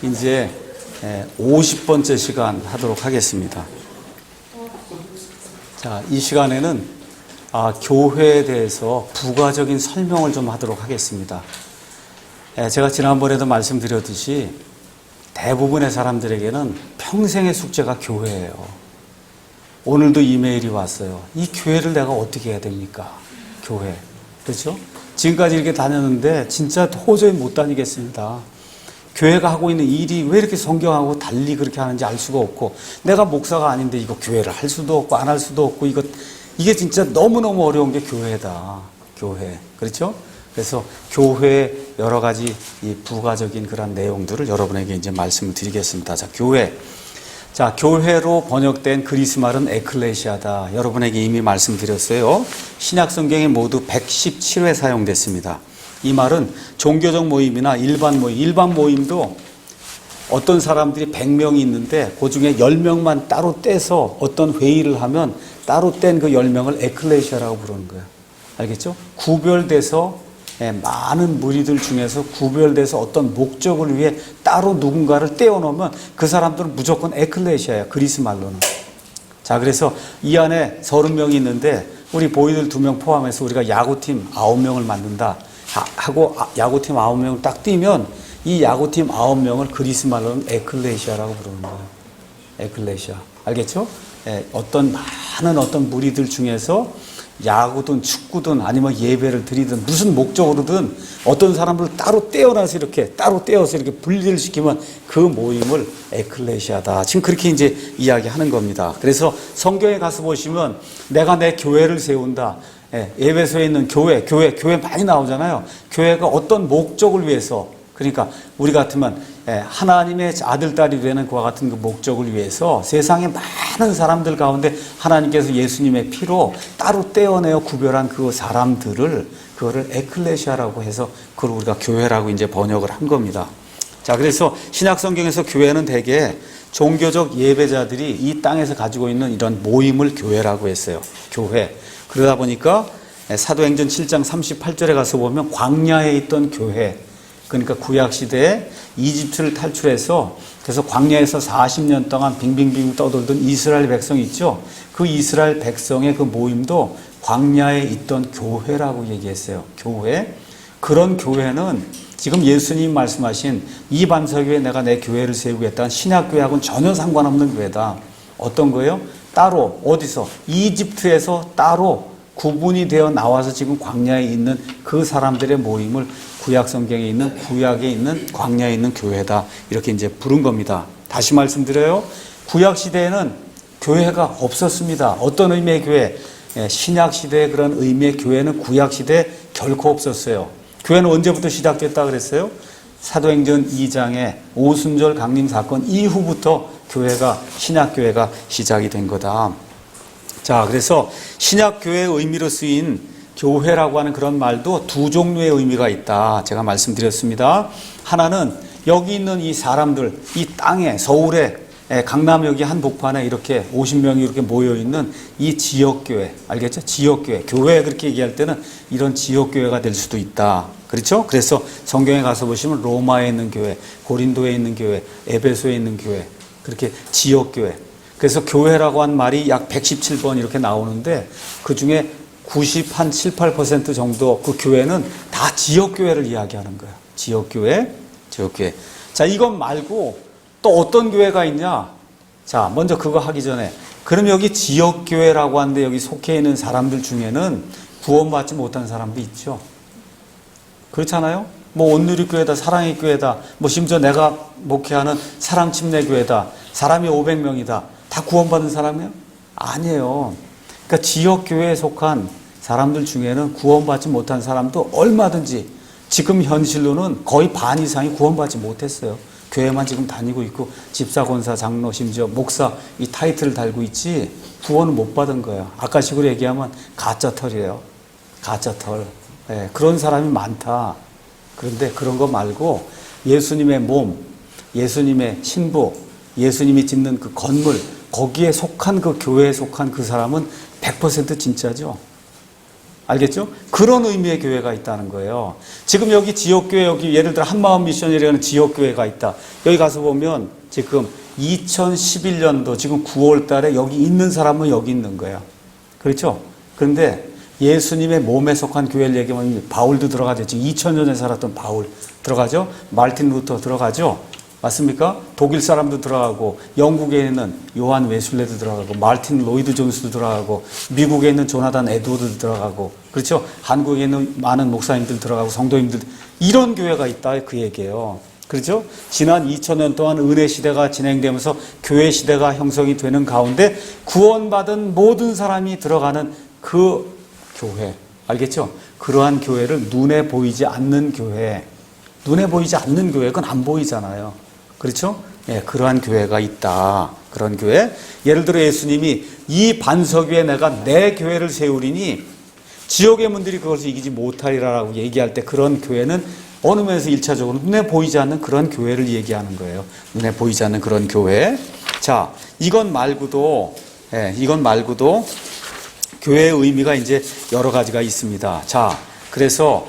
이제 50번째 시간 하도록 하겠습니다. 자, 이 시간에는 교회에 대해서 부가적인 설명을 좀 하도록 하겠습니다. 제가 지난번에도 말씀드렸듯이 대부분의 사람들에게는 평생의 숙제가 교회예요. 오늘도 이메일이 왔어요. 이 교회를 내가 어떻게 해야 됩니까? 교회. 그렇죠? 지금까지 이렇게 다녔는데 진짜 도저히 못 다니겠습니다. 교회가 하고 있는 일이 왜 이렇게 성경하고 달리 그렇게 하는지 알 수가 없고, 내가 목사가 아닌데 이거 교회를 할 수도 없고 안 할 수도 없고, 이게 진짜 너무너무 어려운 게 교회다. 교회. 그렇죠? 그래서 교회의 여러 가지 이 부가적인 그런 내용들을 여러분에게 이제 말씀을 드리겠습니다. 자, 교회. 자, 교회로 번역된 그리스 말은 에클레시아다. 여러분에게 이미 말씀드렸어요. 신약 성경에 모두 117회 사용됐습니다. 이 말은 종교적 모임이나 일반 모임도 어떤 사람들이 100명이 있는데 그 중에 10명만 따로 떼서 어떤 회의를 하면 따로 뗀 그 10명을 에클레시아라고 부르는 거예요. 알겠죠? 구별돼서 많은 무리들 중에서 구별돼서 어떤 목적을 위해 따로 누군가를 떼어놓으면 그 사람들은 무조건 에클레시아예요. 그리스 말로는. 자, 그래서 이 안에 30명이 있는데 우리 보이들 2명 포함해서 우리가 야구팀 9명을 만든다 하고 야구팀 9명을 딱 띄면 이 야구팀 9명을 그리스 말로는 에클레시아라고 부르는 거예요. 에클레시아. 알겠죠? 많은 어떤 무리들 중에서 야구든 축구든 아니면 예배를 드리든 무슨 목적으로든 어떤 사람을 따로 떼어놔서 이렇게 따로 떼어서 이렇게 분리를 시키면 그 모임을 에클레시아다. 지금 그렇게 이제 이야기하는 겁니다. 그래서 성경에 가서 보시면 내가 내 교회를 세운다. 예배소에 있는 교회 많이 나오잖아요. 교회가 어떤 목적을 위해서, 그러니까 우리 같으면 하나님의 아들, 딸이 되는 그와 같은 그 목적을 위해서 세상의 많은 사람들 가운데 하나님께서 예수님의 피로 따로 떼어내어 구별한 그 사람들을, 그거를 에클레시아라고 해서 그걸 우리가 교회라고 이제 번역을 한 겁니다. 자, 그래서 신약 성경에서 교회는 대개 종교적 예배자들이 이 땅에서 가지고 있는 이런 모임을 교회라고 했어요. 교회. 그러다 보니까 사도행전 7장 38절에 가서 보면 광야에 있던 교회, 그러니까 구약시대에 이집트를 탈출해서 그래서 광야에서 40년 동안 빙빙빙 떠돌던 이스라엘 백성 있죠. 그 이스라엘 백성의 그 모임도 광야에 있던 교회라고 얘기했어요. 교회. 그런 교회는 지금 예수님 말씀하신 이 반석 위에 내가 내 교회를 세우겠다는 신약교회하고는 전혀 상관없는 교회다. 어떤 거예요? 따로 어디서? 이집트에서 따로 구분이 되어 나와서 지금 광야에 있는 그 사람들의 모임을 구약 성경에 있는, 구약에 있는 광야에 있는 교회다. 이렇게 이제 부른 겁니다. 다시 말씀드려요. 구약 시대에는 교회가 없었습니다. 어떤 의미의 교회? 신약 시대의 그런 의미의 교회는 구약 시대에 결코 없었어요. 교회는 언제부터 시작됐다 그랬어요? 사도행전 2장의 오순절 강림 사건 이후부터 신약교회가 시작이 된 거다. 자, 그래서 신약교회의 의미로 쓰인 교회라고 하는 그런 말도 두 종류의 의미가 있다. 제가 말씀드렸습니다. 하나는 여기 있는 이 사람들, 이 땅에, 서울에, 강남역이 한복판에 이렇게 50명이 이렇게 모여있는 이 지역교회. 알겠죠? 지역교회. 교회 그렇게 얘기할 때는 이런 지역교회가 될 수도 있다. 그렇죠? 그래서 성경에 가서 보시면 로마에 있는 교회, 고린도에 있는 교회, 에베소에 있는 교회. 그렇게 지역교회. 그래서 교회라고 한 말이 약 117번 이렇게 나오는데 그 중에 7, 8% 정도 그 교회는 다 지역교회를 이야기하는 거예요. 지역교회. 자, 이것 말고 또 어떤 교회가 있냐? 자, 먼저 그거 하기 전에 그럼 여기 지역교회라고 하는데 여기 속해 있는 사람들 중에는 구원받지 못한 사람도 있죠. 그렇잖아요? 온누리교회다, 사랑의 교회다, 심지어 내가 목회하는 사랑침례교회다, 사람이 500명이다. 다 구원받은 사람이에요? 아니에요. 그러니까 지역교회에 속한 사람들 중에는 구원받지 못한 사람도 얼마든지 지금 현실로는 거의 반 이상이 구원받지 못했어요. 교회만 지금 다니고 있고 집사, 권사, 장로, 심지어 목사 이 타이틀을 달고 있지 구원을 못 받은 거예요. 아까식으로 얘기하면 가짜털이에요. 가짜털. 그런 사람이 많다. 그런데 그런 거 말고 예수님의 몸, 예수님의 신부, 예수님이 짓는 그 건물, 거기에 속한 그 교회에 속한 그 사람은 100% 진짜죠. 알겠죠? 그런 의미의 교회가 있다는 거예요. 지금 여기 지역교회, 여기 예를 들어 한마음 미션이라는 지역교회가 있다. 여기 가서 보면 지금 2011년도 지금 9월 달에 여기 있는 사람은 여기 있는 거예요. 그렇죠? 그런데 예수님의 몸에 속한 교회를 얘기하면 바울도 들어가죠. 지금 2000년에 살았던 바울 들어가죠? 말틴 루터 들어가죠? 맞습니까? 독일 사람도 들어가고, 영국에 있는 요한 웨슬레도 들어가고, 마르틴 로이드 존스도 들어가고, 미국에 있는 조나단 에드워드도 들어가고, 그렇죠? 한국에 있는 많은 목사님들 들어가고, 성도님들, 이런 교회가 있다, 그 얘기예요. 그렇죠? 지난 2000년 동안 은혜 시대가 진행되면서 교회 시대가 형성이 되는 가운데 구원받은 모든 사람이 들어가는 그 교회, 알겠죠? 그러한 교회를 눈에 보이지 않는 교회, 눈에 보이지 않는 교회, 그건 안 보이잖아요. 그렇죠? 예, 그러한 교회가 있다. 그런 교회. 예를 들어 예수님이 이 반석 위에 내가 내 교회를 세우리니 지옥의 문들이 그것을 이기지 못하리라라고 얘기할 때 그런 교회는 어느 면에서 1차적으로 눈에 보이지 않는 그런 교회를 얘기하는 거예요. 눈에 보이지 않는 그런 교회. 자, 이건 말고도 교회의 의미가 이제 여러 가지가 있습니다. 자, 그래서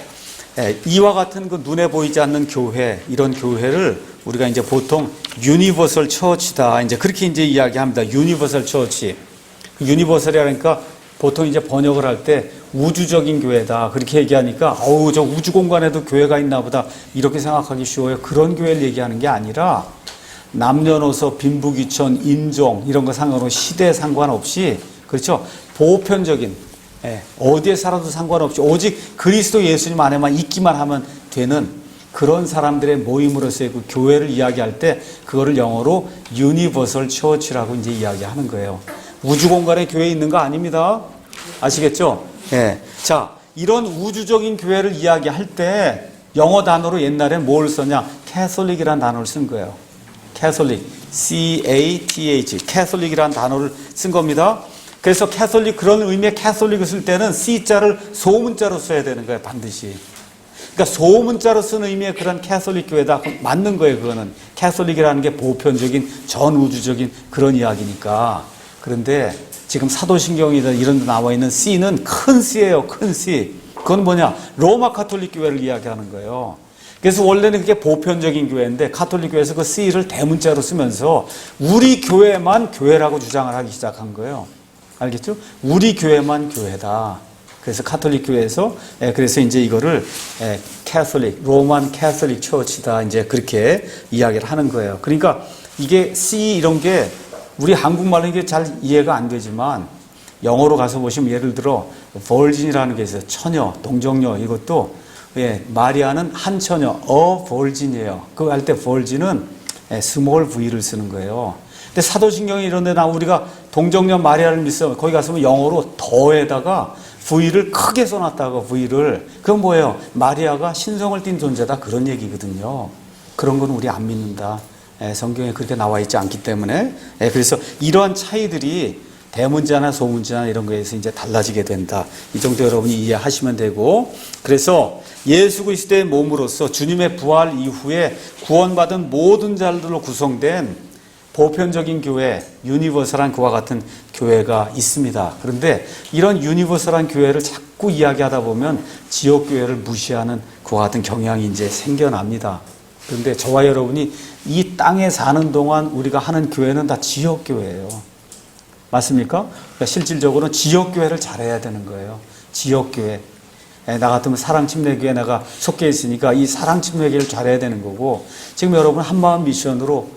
이와 같은 그 눈에 보이지 않는 교회, 이런 교회를 우리가 이제 보통 유니버설 처치다. 이제 그렇게 이제 이야기합니다. 유니버설 처치. 유니버설이라니까 보통 이제 번역을 할 때 우주적인 교회다. 그렇게 얘기하니까, 어우, 저 우주 공간에도 교회가 있나 보다. 이렇게 생각하기 쉬워요. 그런 교회를 얘기하는 게 아니라 남녀노소, 빈부귀천, 인종, 이런 거 상관없이 시대 상관없이, 그렇죠? 보편적인, 어디에 살아도 상관없이 오직 그리스도 예수님 안에만 있기만 하면 되는 그런 사람들의 모임으로서의 그 교회를 이야기할 때 그거를 영어로 유니버설 처치라고 이제 이야기하는 거예요. 우주 공간에 교회 있는 거 아닙니다. 아시겠죠? 예. 자, 이런 우주적인 교회를 이야기할 때 영어 단어로 옛날에 뭘 썼냐? 캐톨릭이라는 단어를 쓴 거예요. 캐톨릭, C-A-T-H, 캐톨릭이라는 단어를 쓴 겁니다. 그래서 캐톨릭, 그런 의미의 캐톨릭을 쓸 때는 C자를 소문자로 써야 되는 거예요, 반드시. 그러니까 소문자로 쓴 의미의 그런 캐톨릭 교회다. 맞는 거예요, 그거는. 캐톨릭이라는 게 보편적인, 전우주적인 그런 이야기니까. 그런데 지금 사도신경이나 이런 데 나와 있는 C는 큰 C예요, 큰 C. 그건 뭐냐? 로마 카톨릭 교회를 이야기하는 거예요. 그래서 원래는 그게 보편적인 교회인데 카톨릭 교회에서 그 C를 대문자로 쓰면서 우리 교회만 교회라고 주장을 하기 시작한 거예요. 알겠죠? 우리 교회만 교회다. 그래서 카톨릭 교회에서 그래서 이제 이거를 캐톨릭, 로만 캐톨릭 처치다. 이제 그렇게 이야기를 하는 거예요. 그러니까 이게 C 이런 게 우리 한국말로 이게 잘 이해가 안 되지만 영어로 가서 보시면 예를 들어 virgin이라는 게 있어요. 처녀, 동정녀 이것도 마리아는 한 처녀, a virgin이에요. 그거 할 때 virgin은 small v를 쓰는 거예요. 근데 사도신경이 이런 데 나 우리가 동정녀 마리아를 믿어 거기 가서 영어로 더에다가 V를 크게 써놨다고 V를. 그건 뭐예요? 마리아가 신성을 띤 존재다 그런 얘기거든요. 그런 건 우리 안 믿는다. 성경에 그렇게 나와 있지 않기 때문에. 그래서 이러한 차이들이 대문자나 소문자나 이런 거에서 이제 달라지게 된다. 이 정도 여러분이 이해하시면 되고. 그래서 예수 그리스도의 몸으로서 주님의 부활 이후에 구원받은 모든 자들로 구성된 보편적인 교회, 유니버설한 그와 같은 교회가 있습니다. 그런데 이런 유니버설한 교회를 자꾸 이야기하다 보면 지역교회를 무시하는 그와 같은 경향이 이제 생겨납니다. 그런데 저와 여러분이 이 땅에 사는 동안 우리가 하는 교회는 다 지역교회예요. 맞습니까? 그러니까 실질적으로는 지역교회를 잘해야 되는 거예요. 지역교회. 나 같으면 사랑침례교회 내가 속해 있으니까 이 사랑침례교회를 잘해야 되는 거고, 지금 여러분 한마음 미션으로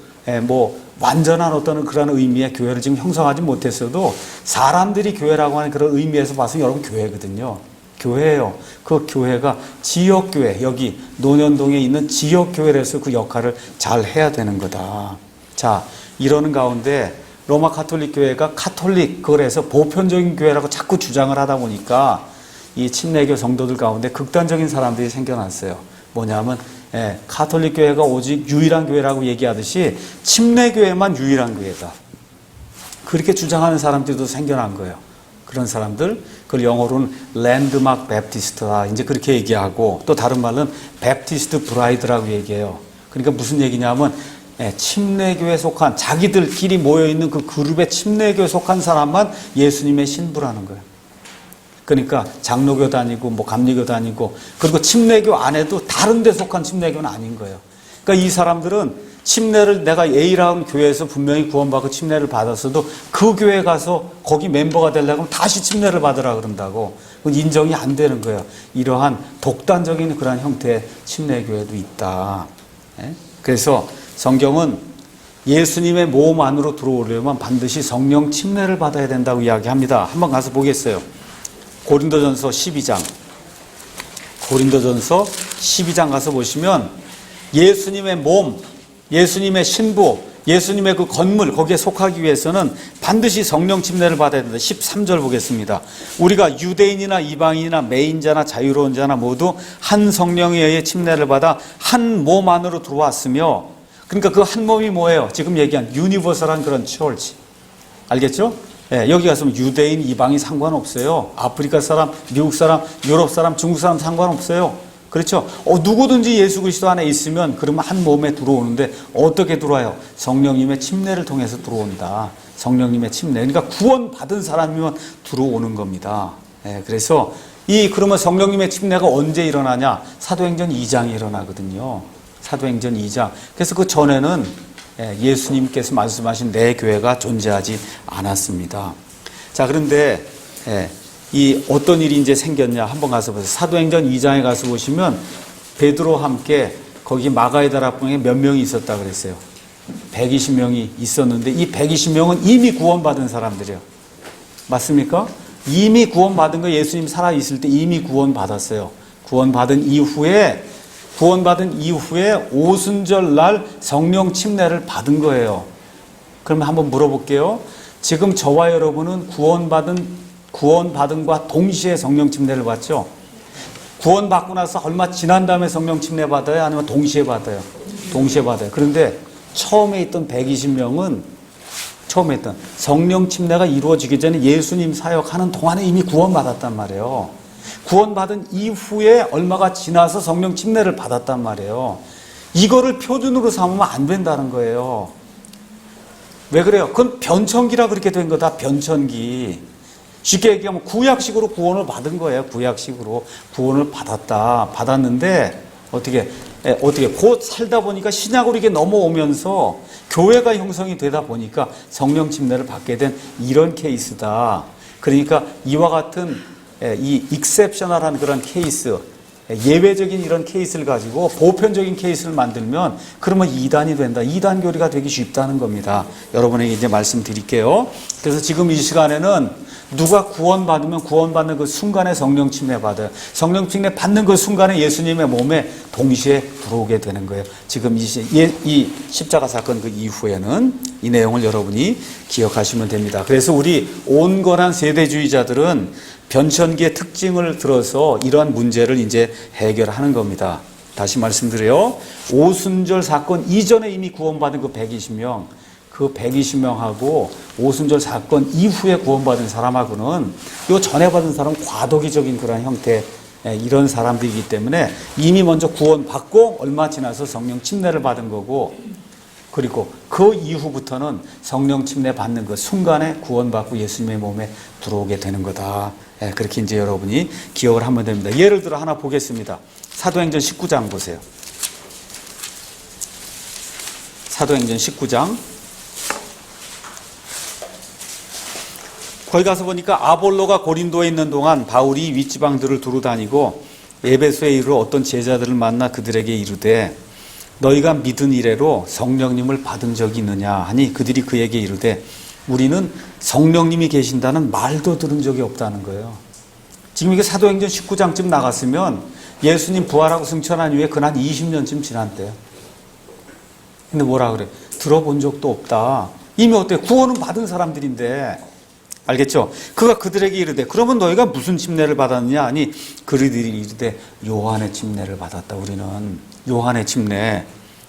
완전한 어떤 그런 의미의 교회를 지금 형성하지 못했어도 사람들이 교회라고 하는 그런 의미에서 봐서 여러분 교회거든요. 교회예요. 그 교회가 지역교회, 여기 논현동에 있는 지역교회에서 그 역할을 잘 해야 되는 거다. 자, 이러는 가운데 로마 카톨릭 교회가 카톨릭, 그래서 보편적인 교회라고 자꾸 주장을 하다 보니까 이 침례교 성도들 가운데 극단적인 사람들이 생겨났어요. 뭐냐면 카톨릭 교회가 오직 유일한 교회라고 얘기하듯이 침례교회만 유일한 교회다. 그렇게 주장하는 사람들도 생겨난 거예요. 그런 사람들, 그걸 영어로는 랜드마크 베프티스트다. 이제 그렇게 얘기하고, 또 다른 말로는 베프티스트 브라이드라고 얘기해요. 그러니까 무슨 얘기냐면 침례교회에 속한, 자기들끼리 모여있는 그 그룹의 침례교회에 속한 사람만 예수님의 신부라는 거예요. 그러니까 장로교 다니고 뭐 감리교 다니고 그리고 침례교 안에도 다른 데 속한 침례교는 아닌 거예요. 그러니까 이 사람들은 침례를 내가 A라는 교회에서 분명히 구원받고 침례를 받았어도 그 교회 가서 거기 멤버가 되려고 하면 다시 침례를 받으라 그런다고. 그건 인정이 안 되는 거예요. 이러한 독단적인 그런 형태의 침례교회도 있다. 그래서 성경은 예수님의 몸 안으로 들어오려면 반드시 성령 침례를 받아야 된다고 이야기합니다. 한번 가서 보겠어요. 고린도전서 12장. 고린도전서 12장 가서 보시면 예수님의 몸, 예수님의 신부, 예수님의 그 건물 거기에 속하기 위해서는 반드시 성령 침례를 받아야 된다. 13절 보겠습니다. 우리가 유대인이나 이방인이나 매인자나 자유로운 자나 모두 한 성령에 의해 침례를 받아 한 몸 안으로 들어왔으며, 그러니까 그 한 몸이 뭐예요? 지금 얘기한 유니버설한 그런 처치. 알겠죠? 예, 여기 가서 유대인, 이방인 상관없어요. 아프리카 사람, 미국 사람, 유럽 사람, 중국 사람 상관없어요. 그렇죠? 누구든지 예수 그리스도 안에 있으면 그러면 한 몸에 들어오는데 어떻게 들어와요? 성령님의 침례를 통해서 들어온다. 성령님의 침례. 그러니까 구원 받은 사람이면 들어오는 겁니다. 예, 그래서 그러면 성령님의 침례가 언제 일어나냐? 사도행전 2장에 일어나거든요. 사도행전 2장. 그래서 그 전에는 예수님께서 말씀하신 내 교회가 존재하지 않았습니다. 자, 그런데 어떤 일이 이제 생겼냐 한번 가서 보세요. 사도행전 2장에 가서 보시면 베드로와 함께 거기 마가의 다락방에 몇 명이 있었다 그랬어요. 120명이 있었는데 이 120명은 이미 구원받은 사람들이에요. 맞습니까? 이미 구원받은 거, 예수님 살아있을 때 이미 구원받았어요. 구원받은 이후에 오순절 날 성령 침례를 받은 거예요. 그러면 한번 물어볼게요. 지금 저와 여러분은 구원받은과 동시에 성령 침례를 받죠? 구원받고 나서 얼마 지난 다음에 성령 침례 받아요? 아니면 동시에 받아요? 동시에 받아요. 그런데 처음에 있던 120명은 성령 침례가 이루어지기 전에 예수님 사역하는 동안에 이미 구원받았단 말이에요. 구원받은 이후에 얼마가 지나서 성령 침례를 받았단 말이에요. 이거를 표준으로 삼으면 안 된다는 거예요. 왜 그래요? 그건 변천기라 그렇게 된 거다. 변천기. 쉽게 얘기하면 구약식으로 구원을 받은 거예요. 구약식으로 구원을 받았는데 어떻게 곧 살다 보니까 신약으로 이게 넘어오면서 교회가 형성이 되다 보니까 성령 침례를 받게 된 이런 케이스다. 그러니까 이와 같은 이 익셉셔널한 그런 케이스, 예외적인 이런 케이스를 가지고 보편적인 케이스를 만들면 그러면 이단이 된다. 이단 교리가 되기 쉽다는 겁니다. 여러분에게 이제 말씀드릴게요. 그래서 지금 이 시간에는 누가 구원받으면 구원받는 그 순간에 성령 침례 받아요. 성령 침례 받는 그 순간에 예수님의 몸에 동시에 들어오게 되는 거예요. 지금 이 십자가 사건 그 이후에는 이 내용을 여러분이 기억하시면 됩니다. 그래서 우리 온건한 세대주의자들은 변천기의 특징을 들어서 이러한 문제를 이제 해결하는 겁니다. 다시 말씀드려요. 오순절 사건 이전에 이미 구원받은 그 120명, 그 120명하고 오순절 사건 이후에 구원받은 사람하고는 요 전에 받은 사람은 과도기적인 그런 형태 이런 사람들이기 때문에 이미 먼저 구원받고 얼마 지나서 성령 침례를 받은 거고, 그리고 그 이후부터는 성령 침례 받는 그 순간에 구원받고 예수님의 몸에 들어오게 되는 거다. 그렇게 이제 여러분이 기억을 하면 됩니다. 예를 들어 하나 보겠습니다. 사도행전 19장 보세요. 사도행전 19장. 거기 가서 보니까 아볼로가 고린도에 있는 동안 바울이 윗지방들을 두루 다니고 에베소에 이르러 어떤 제자들을 만나 그들에게 이르되 너희가 믿은 이래로 성령님을 받은 적이 있느냐 하니 그들이 그에게 이르되 우리는 성령님이 계신다는 말도 들은 적이 없다는 거예요. 지금 이게 사도행전 19장쯤 나갔으면 예수님 부활하고 승천한 이후에 그난 20년쯤 지났대요. 근데 뭐라 그래? 들어본 적도 없다. 이미 어때? 구원은 받은 사람들인데. 알겠죠? 그가 그들에게 이르되 그러면 너희가 무슨 침례를 받았느냐 하니 그들이 이르되 요한의 침례를 받았다. 우리는 요한의 침례.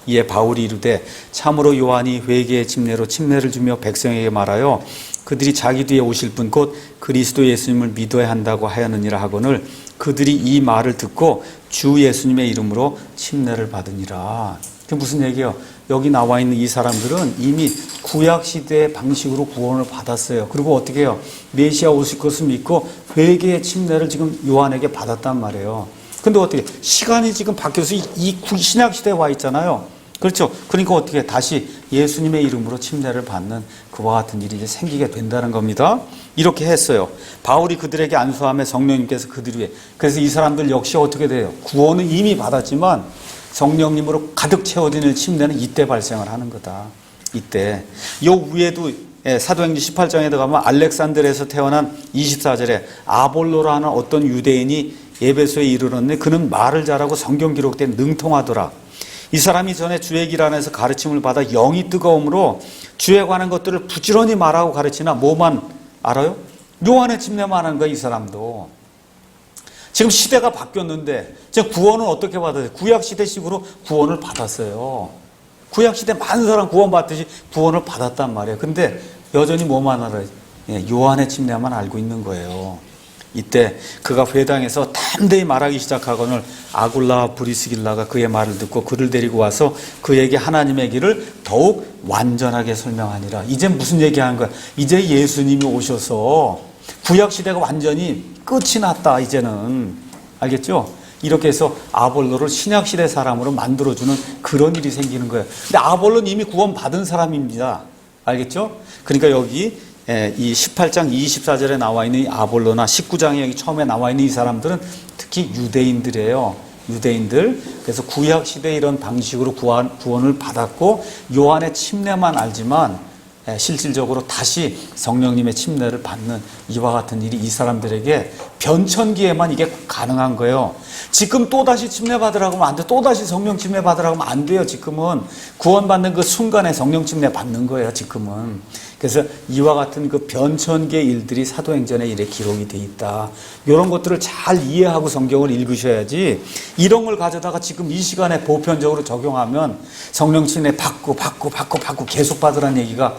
이에 바울이 이르되 참으로 요한이 회개의 침례로 침례를 주며 백성에게 말하여 그들이 자기 뒤에 오실 분 곧 그리스도 예수님을 믿어야 한다고 하였느니라 하거늘 그들이 이 말을 듣고 주 예수님의 이름으로 침례를 받으니라. 그게 무슨 얘기예요? 여기 나와 있는 이 사람들은 이미 구약시대의 방식으로 구원을 받았어요. 그리고 어떻게 해요? 메시아 오실 것을 믿고 회개의 침례를 지금 요한에게 받았단 말이에요. 근데 어떻게 시간이 지금 바뀌어서 이 신약시대에 와 있잖아요. 그렇죠? 그러니까 어떻게 다시 예수님의 이름으로 침례를 받는 그와 같은 일이 이제 생기게 된다는 겁니다. 이렇게 했어요. 바울이 그들에게 안수함에 성령님께서 그들 위해. 그래서 이 사람들 역시 어떻게 돼요? 구원은 이미 받았지만 성령님으로 가득 채워지는 침례는 이때 발생을 하는 거다. 이때. 요 위에도 사도행전 18장에 들어가면 알렉산드르에서 태어난 24절에 아볼로라 하는 어떤 유대인이 에베소에 이르렀는데 그는 말을 잘하고 성경 기록된 능통하더라. 이 사람이 전에 주의 길 안에서 가르침을 받아 영이 뜨거움으로 주에 관한 것들을 부지런히 말하고 가르치나 뭐만 알아요? 요한의 침례만 하는 거야, 이 사람도. 지금 시대가 바뀌었는데 지금 구원은 어떻게 받았어요? 구약시대식으로 구원을 받았어요. 구약시대 많은 사람 구원 받듯이 구원을 받았단 말이에요. 근데 여전히 뭐만 알아요? 요한의 침례만 알고 있는 거예요. 이때 그가 회당에서 담대히 말하기 시작하거늘 아굴라와 브리스길라가 그의 말을 듣고 그를 데리고 와서 그에게 하나님의 길을 더욱 완전하게 설명하니라. 이제 무슨 얘기하는 거야? 이제 예수님이 오셔서 구약시대가 완전히 끝이 났다. 이제는. 알겠죠? 이렇게 해서 아볼로를 신약시대 사람으로 만들어주는 그런 일이 생기는 거예요. 근데 아볼로는 이미 구원 받은 사람입니다. 알겠죠? 그러니까 여기 이 18장 24절에 나와 있는 이 아볼로나 19장에 여기 처음에 나와 있는 이 사람들은 특히 유대인들이에요. 유대인들. 그래서 구약시대 이런 방식으로 구원을 받았고 요한의 침례만 알지만 실질적으로 다시 성령님의 침례를 받는 이와 같은 일이 이 사람들에게 변천기에만 이게 가능한 거예요. 지금 또다시 침례 받으라고 하면 안 돼. 또다시 성령 침례 받으라고 하면 안 돼요. 지금은 구원받는 그 순간에 성령 침례 받는 거예요. 지금은. 그래서 이와 같은 그 변천기의 일들이 사도행전에 이래 기록이 돼 있다. 이런 것들을 잘 이해하고 성경을 읽으셔야지 이런 걸 가져다가 지금 이 시간에 보편적으로 적용하면 성령 침례 받고 계속 받으라는 얘기가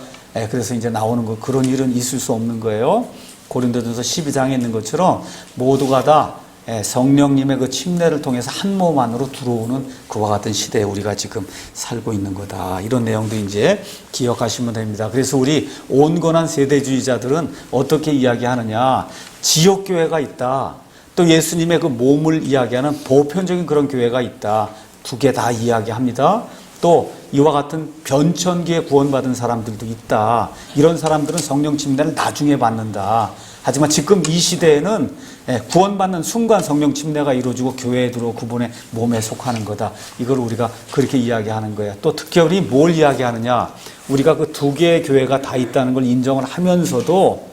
그래서 이제 나오는 거 그런 일은 있을 수 없는 거예요. 고린도전서 12장에 있는 것처럼 모두가 다 성령님의 그 침례를 통해서 한 몸 안으로 들어오는 그와 같은 시대에 우리가 지금 살고 있는 거다. 이런 내용도 이제 기억하시면 됩니다. 그래서 우리 온건한 세대주의자들은 어떻게 이야기하느냐. 지역교회가 있다. 또 예수님의 그 몸을 이야기하는 보편적인 그런 교회가 있다. 두 개 다 이야기합니다. 또 이와 같은 변천기에 구원받은 사람들도 있다. 이런 사람들은 성령 침례를 나중에 받는다. 하지만 지금 이 시대에는 구원받는 순간 성령 침례가 이루어지고 교회에 들어오고 그분의 몸에 속하는 거다. 이걸 우리가 그렇게 이야기하는 거야. 또 특별히 뭘 이야기하느냐. 우리가 그 두 개의 교회가 다 있다는 걸 인정을 하면서도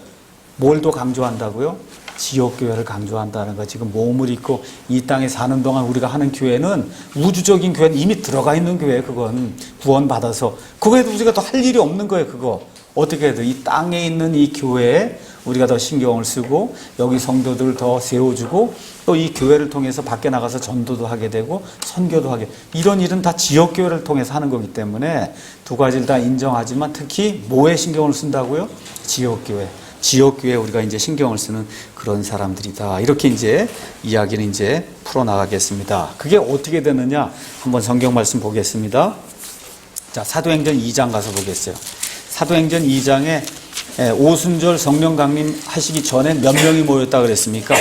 뭘 더 강조한다고요? 지역교회를 강조한다는 거. 지금 몸을 입고 이 땅에 사는 동안 우리가 하는 교회는 우주적인 교회는 이미 들어가 있는 교회. 그건 구원받아서 그거에도 우리가 더 할 일이 없는 거예요. 그거 어떻게 해도 이 땅에 있는 이 교회에 우리가 더 신경을 쓰고 여기 성도들을 더 세워주고 또 이 교회를 통해서 밖에 나가서 전도도 하게 되고 선교도 하게, 이런 일은 다 지역교회를 통해서 하는 거기 때문에 두 가지를 다 인정하지만 특히 뭐에 신경을 쓴다고요? 지역교회. 지역교회에 우리가 이제 신경을 쓰는 그런 사람들이다. 이렇게 이제 이야기는 이제 풀어나가겠습니다. 그게 어떻게 되느냐? 한번 성경 말씀 보겠습니다. 자, 사도행전 2장 가서 보겠어요. 사도행전 2장에 오순절 성령 강림 하시기 전에 몇 명이 모였다 그랬습니까?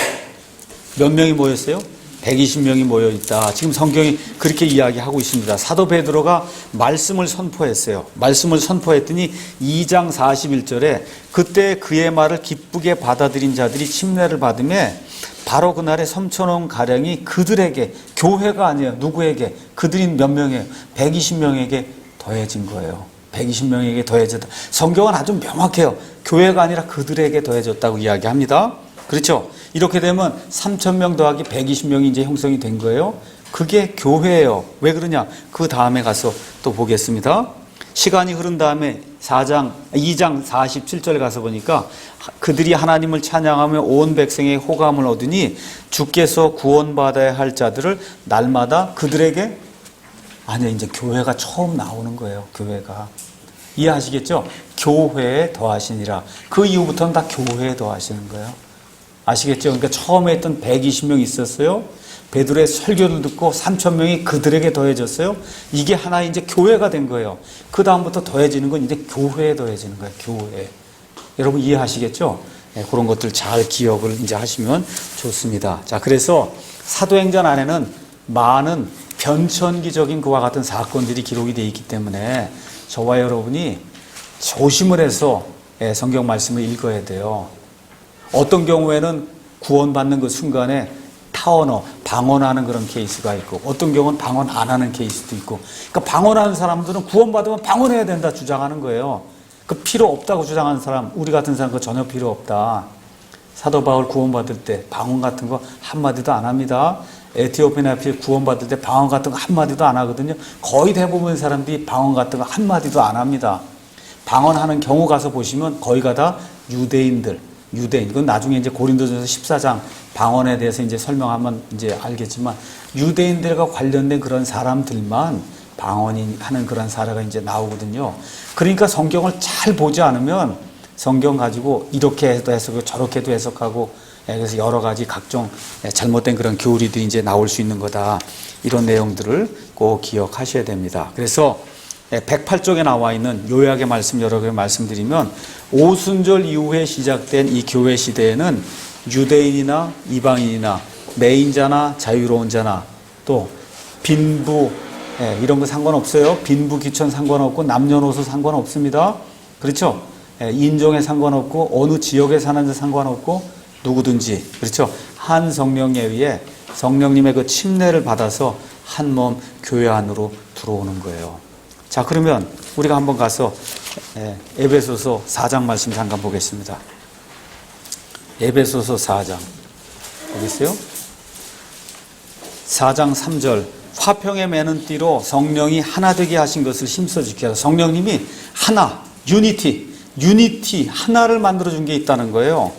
몇 명이 모였어요? 120명이 모여있다. 지금 성경이 그렇게 이야기하고 있습니다. 사도 베드로가 말씀을 선포했어요. 말씀을 선포했더니 2장 41절에 그때 그의 말을 기쁘게 받아들인 자들이 침례를 받음에 바로 그날에 3,000원 가량이 그들에게, 교회가 아니에요. 누구에게? 그들이 몇 명이에요? 120명에게 더해진 거예요. 120명에게 더해졌다. 성경은 아주 명확해요. 교회가 아니라 그들에게 더해졌다고 이야기합니다. 그렇죠? 이렇게 되면 3,000명 더하기 120명이 이제 형성이 된 거예요. 그게 교회예요. 왜 그러냐? 그 다음에 가서 또 보겠습니다. 시간이 흐른 다음에 2장 47절 가서 보니까 그들이 하나님을 찬양하며 온 백성의 호감을 얻으니 주께서 구원받아야 할 자들을 날마다 그들에게, 아니 이제 교회가 처음 나오는 거예요. 교회가. 이해하시겠죠? 교회에 더하시니라. 그 이후부터는 다 교회에 더하시는 거예요. 아시겠죠? 그러니까 처음에 했던 120명 있었어요. 베드로의 설교를 듣고 3천 명이 그들에게 더해졌어요. 이게 하나의 이제 교회가 된 거예요. 그 다음부터 더해지는 건 이제 교회에 더해지는 거예요. 교회. 여러분 이해하시겠죠? 네, 그런 것들 잘 기억을 이제 하시면 좋습니다. 자, 그래서 사도행전 안에는 많은 변천기적인 그와 같은 사건들이 기록이 되어 있기 때문에 저와 여러분이 조심을 해서 성경 말씀을 읽어야 돼요. 어떤 경우에는 구원받는 그 순간에 타원어, 방언하는 그런 케이스가 있고 어떤 경우는 방언 안 하는 케이스도 있고, 그러니까 방언하는 사람들은 구원받으면 방언해야 된다 주장하는 거예요. 그 필요 없다고 주장하는 사람, 우리 같은 사람 그 전혀 필요 없다. 사도 바울 구원받을 때 방언 같은 거 한마디도 안 합니다. 에티오피아 필 구원받을 때 방언 같은 거 한마디도 안 하거든요. 거의 대부분 사람들이 방언 같은 거 한마디도 안 합니다. 방언하는 경우 가서 보시면 거의가 다 유대인. 이건 나중에 이제 고린도전서 14장 방언에 대해서 이제 설명하면 이제 알겠지만 유대인들과 관련된 그런 사람들만 방언이 하는 그런 사례가 이제 나오거든요. 그러니까 성경을 잘 보지 않으면 성경 가지고 이렇게도 해석하고 저렇게도 해석하고, 그래서 여러 가지 각종 잘못된 그런 교리들이 이제 나올 수 있는 거다. 이런 내용들을 꼭 기억하셔야 됩니다. 그래서 108쪽에 나와 있는 요약의 말씀 여러 개 말씀드리면, 오순절 이후에 시작된 이 교회 시대에는 유대인이나 이방인이나 매인자나 자유로운 자나 또 빈부 이런 거 상관없어요. 빈부 귀천 상관없고 남녀노소 상관없습니다. 그렇죠? 인종에 상관없고 어느 지역에 사는지 상관없고 누구든지, 그렇죠? 한 성령에 의해 성령님의 그 침례를 받아서 한 몸 교회 안으로 들어오는 거예요. 자, 그러면 우리가 한번 가서 에베소서 4장 말씀 잠깐 보겠습니다. 에베소서 4장 보겠어요? 4장 3절, 화평에 매는 띠로 성령이 하나 되게 하신 것을 힘써 지켜라. 성령님이 하나, 유니티 하나를 만들어준 게 있다는 거예요.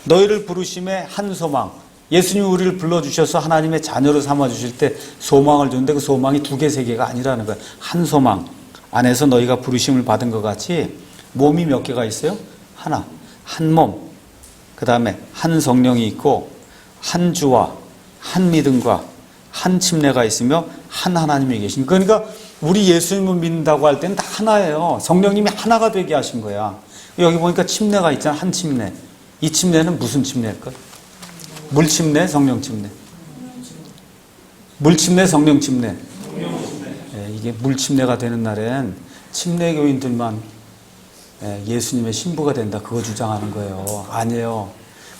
너희를 부르심에 한 소망, 예수님이 우리를 불러주셔서 하나님의 자녀로 삼아주실 때 소망을 주는데 그 소망이 두 개, 세 개가 아니라는 거예요. 한 소망 안에서 너희가 부르심을 받은 것 같이 몸이 몇 개가 있어요? 하나, 한 몸, 그 다음에 한 성령이 있고 한 주와 한 믿음과 한 침례가 있으며 한 하나님이 계신. 그러니까 우리 예수님을 믿는다고 할 때는 다 하나예요. 성령님이 하나가 되게 하신 거야. 여기 보니까 침례가 있잖아. 한 침례. 이 침례는 무슨 침례일까? 물침례, 성령침례. 물침례, 성령침례. 이게 물침례가 되는 날엔 침례교인들만 예수님의 신부가 된다, 그거 주장하는 거예요. 아니에요.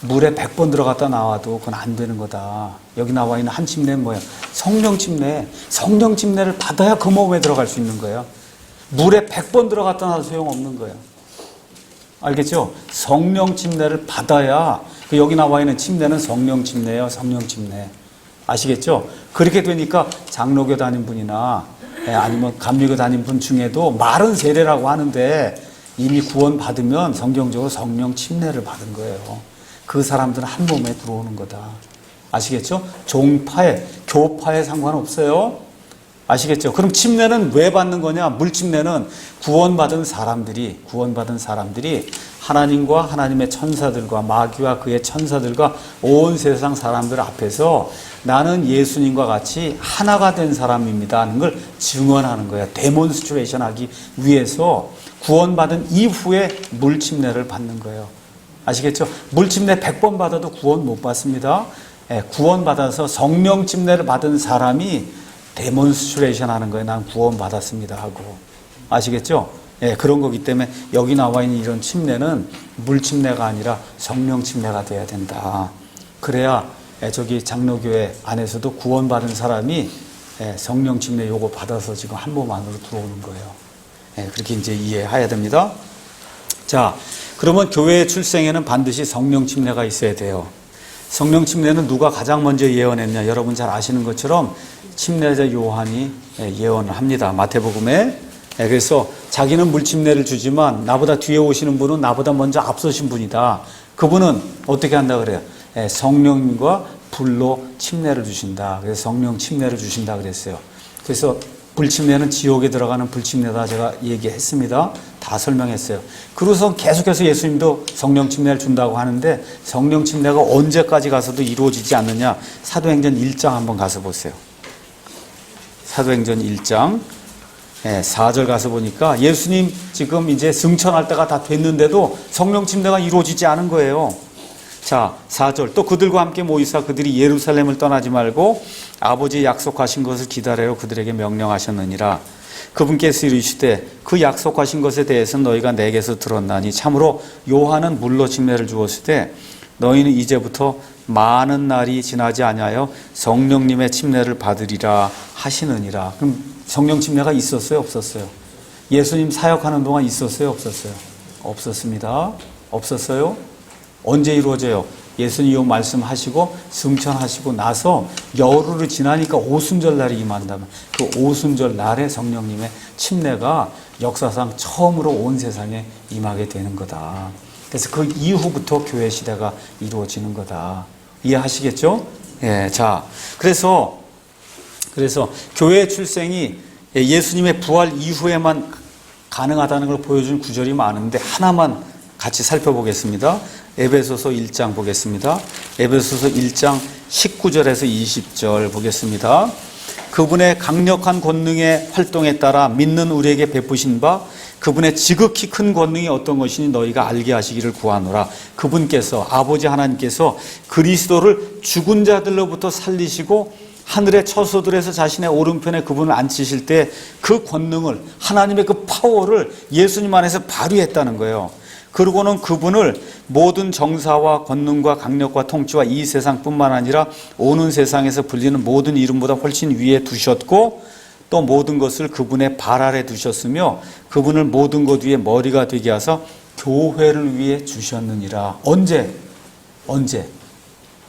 물에 100번 들어갔다 나와도 그건 안 되는 거다. 여기 나와 있는 한 침례는 뭐예요? 성령침례. 성령침례를 받아야 그 몸에 들어갈 수 있는 거예요. 물에 100번 들어갔다 나와도 소용없는 거예요. 알겠죠? 성령침례를 받아야, 여기 나와 있는 침례는 성령침례예요. 성령침례. 아시겠죠? 그렇게 되니까 장로교 다닌 분이나 아니면 감리교 다닌 분 중에도 말은 세례라고 하는데 이미 구원받으면 성경적으로 성령 침례를 받은 거예요. 그 사람들은 한 몸에 들어오는 거다. 아시겠죠? 종파에, 교파에 상관없어요. 아시겠죠? 그럼 침례는 왜 받는 거냐? 물침례는 구원받은 사람들이 하나님과 하나님의 천사들과 마귀와 그의 천사들과 온 세상 사람들 앞에서 나는 예수님과 같이 하나가 된 사람입니다 하는 걸 증언하는 거예요. 데몬스트레이션 하기 위해서 구원받은 이후에 물침례를 받는 거예요. 아시겠죠? 물침례 100번 받아도 구원 못 받습니다. 구원받아서 성령 침례를 받은 사람이 데몬스트레이션 하는 거예요. 난 구원받았습니다 하고. 아시겠죠? 그런 거기 때문에 여기 나와 있는 이런 침례는 물침례가 아니라 성령 침례가 돼야 된다. 그래야 저기 장로교회 안에서도 구원받은 사람이 성령 침례 요거 받아서 지금 한 몸 안으로 들어오는 거예요. 그렇게 이제 이해해야 됩니다. 자, 그러면 교회의 출생에는 반드시 성령 침례가 있어야 돼요. 성령 침례는 누가 가장 먼저 예언했냐? 여러분 잘 아시는 것처럼 침례자 요한이 예언을 합니다. 마태복음에. 그래서 자기는 물침례를 주지만 나보다 뒤에 오시는 분은 나보다 먼저 앞서신 분이다. 그분은 어떻게 한다 그래요? 성령님과 불로 침례를 주신다. 그래서 성령 침례를 주신다 그랬어요. 그래서 불침례는 지옥에 들어가는 불침례다 제가 얘기했습니다. 다 설명했어요. 그래서 계속해서 예수님도 성령 침례를 준다고 하는데 성령 침례가 언제까지 가서도 이루어지지 않느냐. 사도행전 1장 한번 가서 보세요. 사도행전 1장 4절 가서 보니까 예수님 지금 이제 승천할 때가 다 됐는데도 성령 침례가 이루어지지 않은 거예요. 자, 4절. 또 그들과 함께 모이사 그들이 예루살렘을 떠나지 말고 아버지 약속하신 것을 기다리러 그들에게 명령하셨느니라. 그분께서 이르시되 그 약속하신 것에 대해서는 너희가 내게서 들었나니 참으로 요한은 물로 침례를 주었을 때 너희는 이제부터 많은 날이 지나지 아니하여 성령님의 침례를 받으리라 하시느니라. 그럼 성령 침례가 있었어요, 없었어요? 예수님 사역하는 동안 있었어요, 없었어요? 없었습니다. 없었어요? 언제 이루어져요? 예수님 이 말씀하시고 승천하시고 나서 열흘이 지나니까 오순절 날이 임한다면 그 오순절 날에 성령님의 침례가 역사상 처음으로 온 세상에 임하게 되는 거다. 그래서 그 이후부터 교회 시대가 이루어지는 거다. 이해하시겠죠? 예, 자, 그래서 교회 출생이 예수님의 부활 이후에만 가능하다는 걸 보여준 구절이 많은데 하나만 같이 살펴보겠습니다. 에베소서 1장 보겠습니다. 에베소서 1장 19절에서 20절 보겠습니다. 그분의 강력한 권능의 활동에 따라 믿는 우리에게 베푸신 바 그분의 지극히 큰 권능이 어떤 것이니 너희가 알게 하시기를 구하노라. 그분께서 아버지 하나님께서 그리스도를 죽은 자들로부터 살리시고 하늘의 처소들에서 자신의 오른편에 그분을 앉히실 때 그 권능을 하나님의 그 파워를 예수님 안에서 발휘했다는 거예요. 그리고는 그분을 모든 정사와 권능과 강력과 통치와 이 세상뿐만 아니라 오는 세상에서 불리는 모든 이름보다 훨씬 위에 두셨고 또 모든 것을 그분의 발 아래 두셨으며 그분을 모든 것 위에 머리가 되게 하사 교회를 위해 주셨느니라. 언제?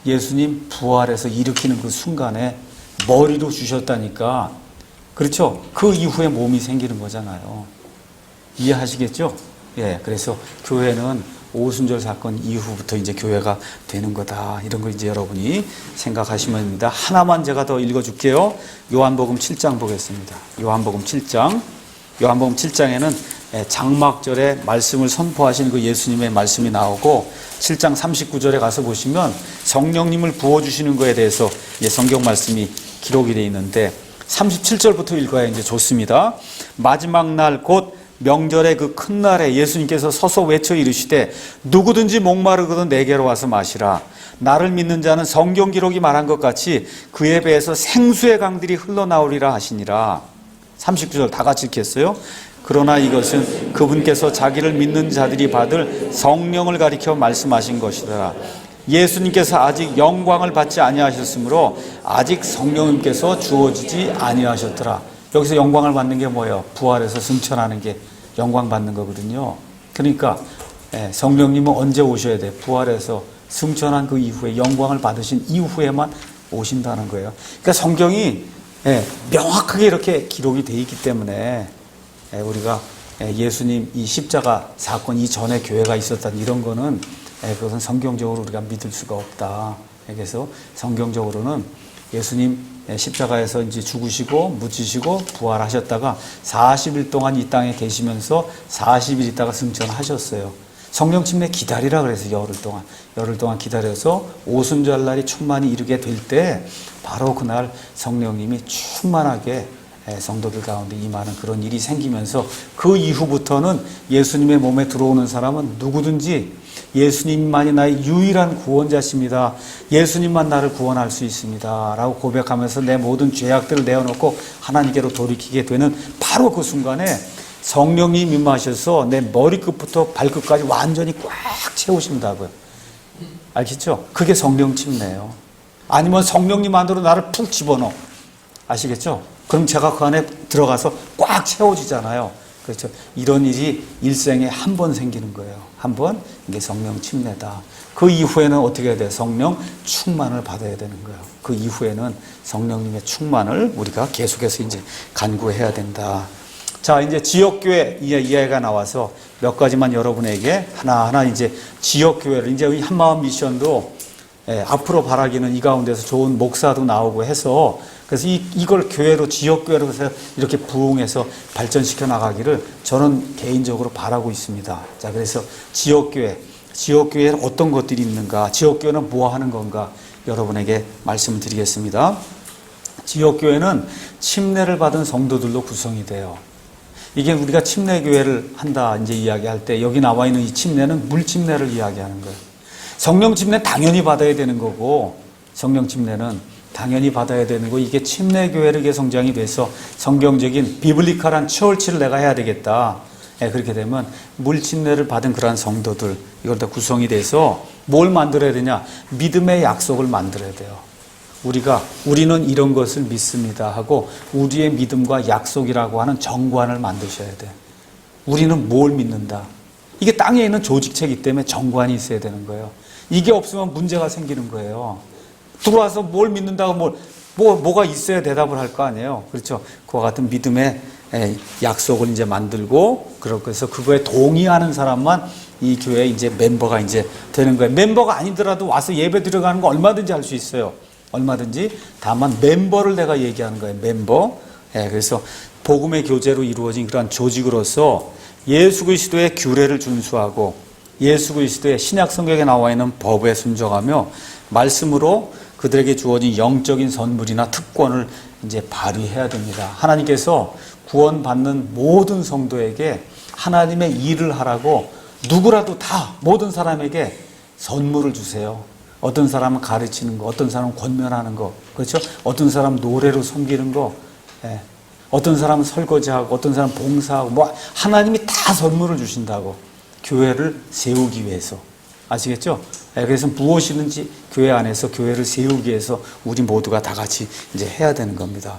예수님 부활해서 일으키는 그 순간에 머리로 주셨다니까. 그렇죠? 그 이후에 몸이 생기는 거잖아요. 이해하시겠죠? 예, 그래서 교회는 오순절 사건 이후부터 이제 교회가 되는 거다. 이런 거 이제 여러분이 생각하시면 됩니다. 하나만 제가 더 읽어줄게요. 요한복음 7장 보겠습니다. 요한복음 7장. 요한복음 7장에는 장막절에 말씀을 선포하신 그 예수님의 말씀이 나오고 7장 39절에 가서 보시면 성령님을 부어주시는 거에 대해서 성경 말씀이 기록이 되어 있는데 37절부터 읽어야 이제 좋습니다. 마지막 날 곧 명절의 그 큰 날에 예수님께서 서서 외쳐 이르시되 누구든지 목마르거든 내게로 와서 마시라. 나를 믿는 자는 성경 기록이 말한 것 같이 그에 배에서 생수의 강들이 흘러나오리라 하시니라. 39절 다 같이 읽겠어요? 그러나 이것은 그분께서 자기를 믿는 자들이 받을 성령을 가리켜 말씀하신 것이더라. 예수님께서 아직 영광을 받지 아니하셨으므로 아직 성령님께서 주어지지 아니하셨더라. 여기서 영광을 받는 게 뭐예요? 부활해서 승천하는 게 영광 받는 거거든요. 그러니까 성령님은 언제 오셔야 돼? 부활해서 승천한 그 이후에 영광을 받으신 이후에만 오신다는 거예요. 그러니까 성경이 명확하게 이렇게 기록이 돼 있기 때문에 우리가 예수님 이 십자가 사건 이전에 교회가 있었다는 이런 거는 그것은 성경적으로 우리가 믿을 수가 없다. 그래서 성경적으로는 예수님 십자가에서 이제 죽으시고 묻히시고 부활하셨다가 40일 동안 이 땅에 계시면서 40일 있다가 승천하셨어요. 성령 침례 기다리라 그래서 열흘 동안 기다려서 오순절 날이 충만히 이르게 될 때 바로 그날 성령님이 충만하게 성도들 가운데 임하는 그런 일이 생기면서 그 이후부터는 예수님의 몸에 들어오는 사람은 누구든지 예수님만이 나의 유일한 구원자십니다. 예수님만 나를 구원할 수 있습니다. 라고 고백하면서 내 모든 죄악들을 내어놓고 하나님께로 돌이키게 되는 바로 그 순간에 성령님이 임하셔서 내 머리끝부터 발끝까지 완전히 꽉 채우신다고요. 알겠죠? 그게 성령 침례예요. 아니면 성령님 안으로 나를 푹 집어넣어. 아시겠죠? 그럼 제가 그 안에 들어가서 꽉 채워지잖아요. 그렇죠? 이런 일이 일생에 한 번 생기는 거예요. 한 번, 이게 성령 침례다. 그 이후에는 어떻게 해야 돼요? 성령 충만을 받아야 되는 거예요. 그 이후에는 성령님의 충만을 우리가 계속해서 이제 간구해야 된다. 자, 이제 지역교회 이야기가 나와서 몇 가지만 여러분에게 하나하나 이제 지역교회를 이제 한마음 미션도 앞으로 바라기는 이 가운데서 좋은 목사도 나오고 해서 그래서 이걸 교회로, 지역교회로 해서 이렇게 부흥해서 발전시켜 나가기를 저는 개인적으로 바라고 있습니다. 자, 그래서 지역교회에는 어떤 것들이 있는가, 지역교회는 뭐 하는 건가, 여러분에게 말씀을 드리겠습니다. 지역교회는 침례를 받은 성도들로 구성이 돼요. 이게 우리가 침례교회를 한다 이제 이야기할 때 여기 나와 있는 이 침례는 물침례를 이야기하는 거예요. 성령 침례는 당연히 받아야 되는 거고, 성령 침례는 당연히 받아야 되는 거, 이게 침례교회를 성장이 돼서 성경적인 비블리컬한 처치를 내가 해야 되겠다. 그렇게 되면 물침례를 받은 그러한 성도들, 이걸 다 구성이 돼서 뭘 만들어야 되냐? 믿음의 약속을 만들어야 돼요. 우리는 이런 것을 믿습니다 하고 우리의 믿음과 약속이라고 하는 정관을 만드셔야 돼. 우리는 뭘 믿는다. 이게 땅에 있는 조직체이기 때문에 정관이 있어야 되는 거예요. 이게 없으면 문제가 생기는 거예요. 들어와서 뭘 믿는다고 뭐가 있어야 대답을 할 거 아니에요. 그렇죠? 그와 같은 믿음의 약속을 이제 만들고, 그래서 그거에 동의하는 사람만 이 교회에 이제 멤버가 이제 되는 거예요. 멤버가 아니더라도 와서 예배 들어가는 거 얼마든지 할 수 있어요. 얼마든지. 다만 멤버를 내가 얘기하는 거예요. 멤버. 그래서 복음의 교제로 이루어진 그러한 조직으로서 예수 그리스도의 규례를 준수하고 예수 그리스도의 신약 성경에 나와 있는 법에 순종하며 말씀으로 그들에게 주어진 영적인 선물이나 특권을 이제 발휘해야 됩니다. 하나님께서 구원받는 모든 성도에게 하나님의 일을 하라고 누구라도 다 모든 사람에게 선물을 주세요. 어떤 사람은 가르치는 거, 어떤 사람은 권면하는 거, 그렇죠? 어떤 사람은 노래로 섬기는 거, 어떤 사람은 설거지하고, 어떤 사람은 봉사하고, 하나님이 다 선물을 주신다고. 교회를 세우기 위해서. 아시겠죠? 그래서 무엇이든지 교회 안에서 교회를 세우기 위해서 우리 모두가 다 같이 이제 해야 되는 겁니다.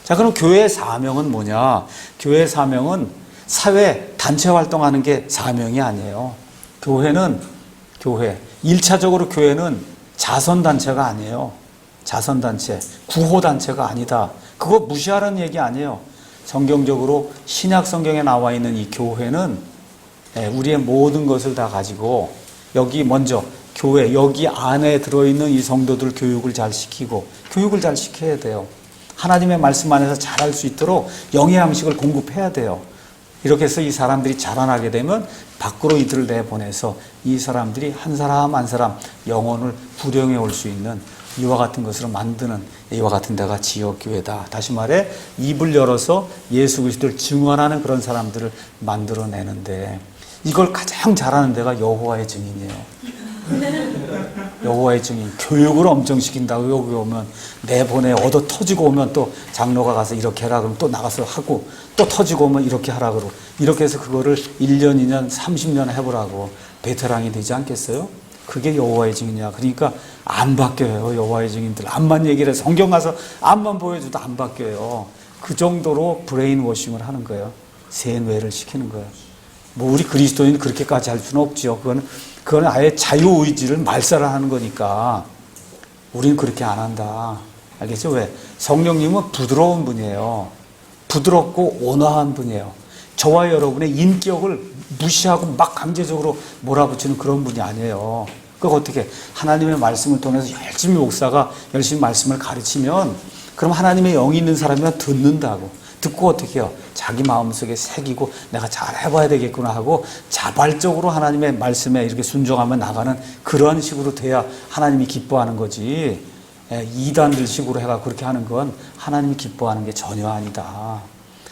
자, 그럼 교회의 사명은 뭐냐? 교회의 사명은 사회, 단체 활동하는 게 사명이 아니에요. 교회, 1차적으로 교회는 자선단체가 아니에요. 자선단체, 구호단체가 아니다. 그거 무시하라는 얘기 아니에요. 성경적으로 신약 성경에 나와 있는 이 교회는 우리의 모든 것을 다 가지고 여기 먼저 교회, 여기 안에 들어있는 이 성도들 교육을 잘 시키고, 교육을 잘 시켜야 돼요. 하나님의 말씀 안에서 잘할 수 있도록 영의 양식을 공급해야 돼요. 이렇게 해서 이 사람들이 자라나게 되면 밖으로 이들을 내보내서 이 사람들이 한 사람 한 사람 영혼을 구령해 올 수 있는 이와 같은 것으로 만드는, 이와 같은 데가 지역교회다. 다시 말해 입을 열어서 예수 그리스도를 증언하는 그런 사람들을 만들어내는데, 이걸 가장 잘하는 데가 여호와의 증인이에요. 여호와의 증인. 교육을 엄청 시킨다고 여기 오면, 내보내 얻어 터지고 오면 또 장로가 가서 이렇게 하라 그러면 또 나가서 하고, 또 터지고 오면 이렇게 하라 그러고, 이렇게 해서 그거를 1년, 2년, 30년 해보라고 베테랑이 되지 않겠어요? 그게 여호와의 증인이야. 그러니까 안 바뀌어요. 여호와의 증인들 암만 얘기를 해서 성경 가서 암만 보여줘도 안 바뀌어요. 그 정도로 브레인 워싱을 하는 거예요. 세뇌를 시키는 거예요. 우리 그리스도인 그렇게까지 할 수는 없죠. 그건 아예 자유의지를 말살하는 거니까 우리는 그렇게 안 한다. 알겠죠? 왜? 성령님은 부드러운 분이에요. 부드럽고 온화한 분이에요. 저와 여러분의 인격을 무시하고 막 강제적으로 몰아붙이는 그런 분이 아니에요. 그거 어떻게? 하나님의 말씀을 통해서 열심히 목사가 열심히 말씀을 가르치면, 그럼 하나님의 영이 있는 사람이면 듣는다고. 듣고 어떻게 해요? 자기 마음속에 새기고 내가 잘 해봐야 되겠구나 하고 자발적으로 하나님의 말씀에 이렇게 순종하며 나가는, 그런 식으로 돼야 하나님이 기뻐하는 거지. 이단들 식으로 해가 그렇게 하는 건 하나님이 기뻐하는 게 전혀 아니다.